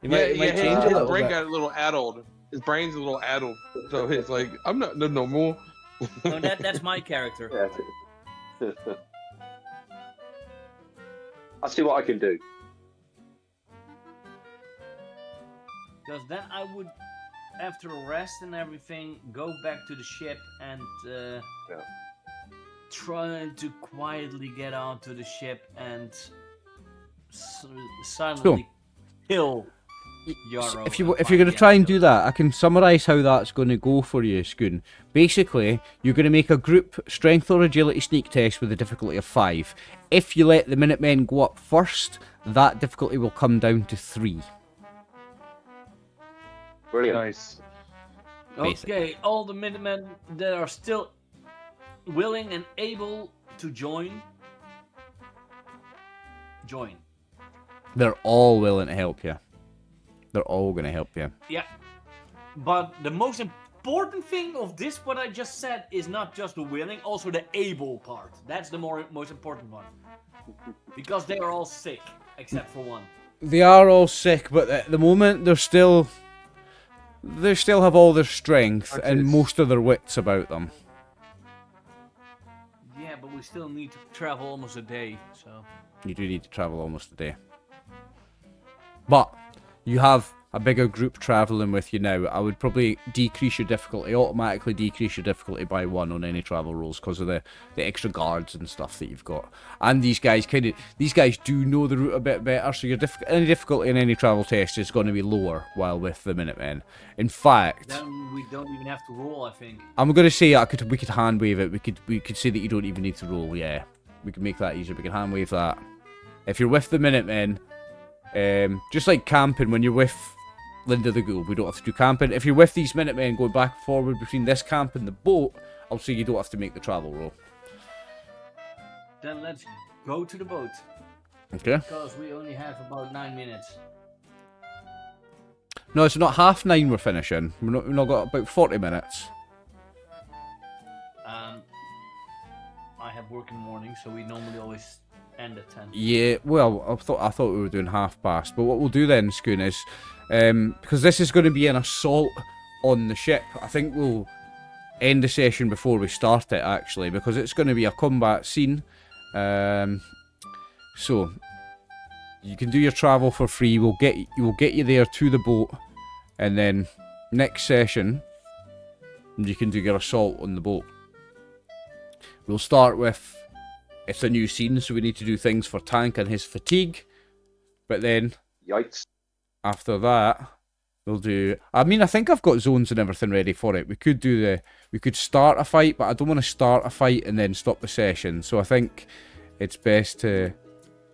He might change a little
his brain
bit.
got a little addled. His brain's a little addled. So it's like, I'm not no more.
No, that's my character.
Yeah. I'll see what I can do.
Because then I would, after a rest and everything, go back to the ship and try to quietly get onto the ship and silently kill Yarrow.
If you're going to try and do that, I can summarise how that's going to go for you, Schoon. Basically, you're going to make a group strength or agility sneak test with a difficulty of 5. If you let the Minutemen go up first, that difficulty will come down to 3.
Brilliant.
Nice.
Okay, all the Minutemen that are still willing and able to join.
They're all willing to help you. They're all going to help you.
Yeah. But the most important thing of this, what I just said, is not just the willing, also the able part. That's the most important one. Because they are all sick, except for one.
They are all sick, but at the moment they still have all their strength and most of their wits about them.
Yeah, but we still need to travel almost a day, so...
You do need to travel almost a day. But you have a bigger group travelling with you now. I would probably automatically decrease your difficulty by 1 on any travel rolls because of the extra guards and stuff that you've got. And these guys do know the route a bit better, so your any difficulty in any travel test is going to be lower while with the Minutemen. In fact,
then we don't even have to roll, I think.
I'm going to say we could hand wave it. We could say that you don't even need to roll. Yeah, we can make that easier. We can hand wave that. If you're with the Minutemen, just like camping when you're with Linda the Ghoul, we don't have to do camping. If you're with these Minutemen going back and forward between this camp and the boat, I'll say you don't have to make the travel roll.
Then let's go to the boat.
Okay.
Because we only have about 9 minutes.
No, it's not 9:30 we're finishing. We've not got about 40 minutes.
I have work in the morning, so we normally always end at 10.
Yeah, well, I thought we were doing past. But what we'll do then, Schoon, is because this is going to be an assault on the ship, I think we'll end the session before we start it, actually, because it's going to be a combat scene. So you can do your travel for free. We'll get you there to the boat, and then next session you can do your assault on the boat. We'll start with, it's a new scene, so we need to do things for Tank and his fatigue. But then,
yikes!
After that, we'll do. I mean, I think I've got zones and everything ready for it. We could start a fight, but I don't want to start a fight and then stop the session. So I think it's best to,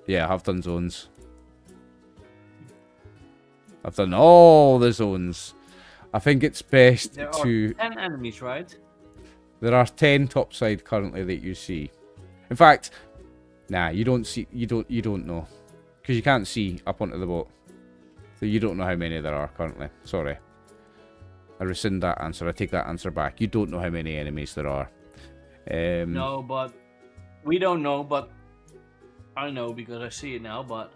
yeah, I've done zones. I've done all the zones. I think it's best
there
to.
There are 10 enemies, right?
There are 10 topside currently that you see. In fact, nah, you don't see. You don't know, because you can't see up onto the boat. So you don't know how many there are currently. Sorry. I rescind that answer. I take that answer back. You don't know how many enemies there are.
No, but we don't know. But I know because I see it now. But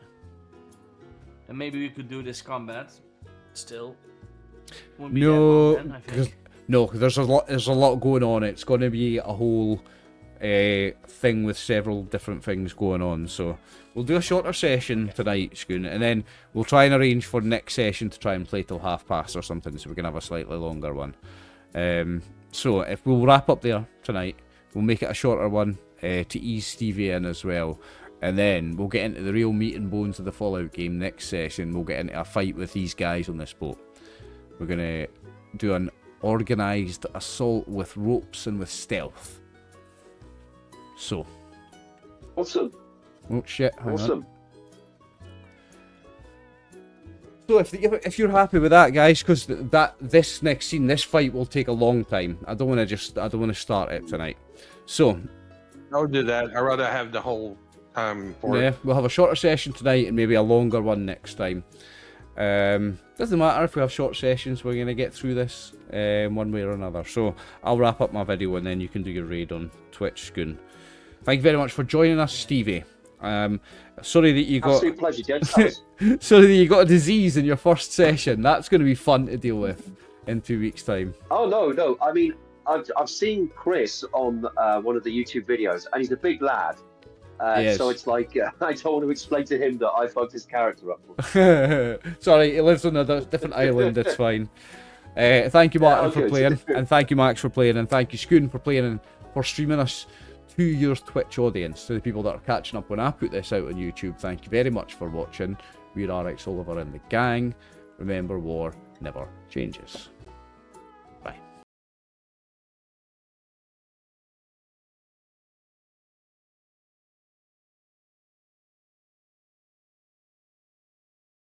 then maybe we could do this combat still. Won't be that long then, I think.
No, because there's a lot going on. It's going to be a whole thing with several different things going on. So we'll do a shorter session tonight, Schoon, and then we'll try and arrange for next session to try and play till 5:30 or something, so we can have a slightly longer one. So if we'll wrap up there tonight, we'll make it a shorter one to ease Stevie in as well. And then we'll get into the real meat and bones of the Fallout game next session. We'll get into a fight with these guys on this boat. We're going to do an organised assault with ropes and with stealth. So.
Awesome.
Oh shit, hang
awesome.
On. So if you're happy with that, guys, because this next scene, this fight will take a long time. I don't want to start it tonight. So.
I'll do that. I'd rather have the whole for it.
We'll have a shorter session tonight and maybe a longer one next time. Doesn't matter if we have short sessions, we're going to get through this one way or another. So I'll wrap up my video and then you can do your raid on Twitch, Schoon. Thank you very much for joining us, Stevie. Sorry that you got
absolute pleasure, gents.
Sorry that you got a disease in your first session. That's going to be fun to deal with in 2 weeks' time.
Oh no, I mean I've seen Chris on one of the YouTube videos, and he's a big lad. So it's like, I don't want to explain to him that I fucked his character up.
Sorry, he lives on a different island, it's fine. Thank you, Martin, for playing, and thank you, Max, for playing, and thank you, Schoon, for playing and for streaming us to your Twitch audience, to the people that are catching up when I put this out on YouTube. Thank you very much for watching. We're RxOliver and the gang. Remember, war never changes.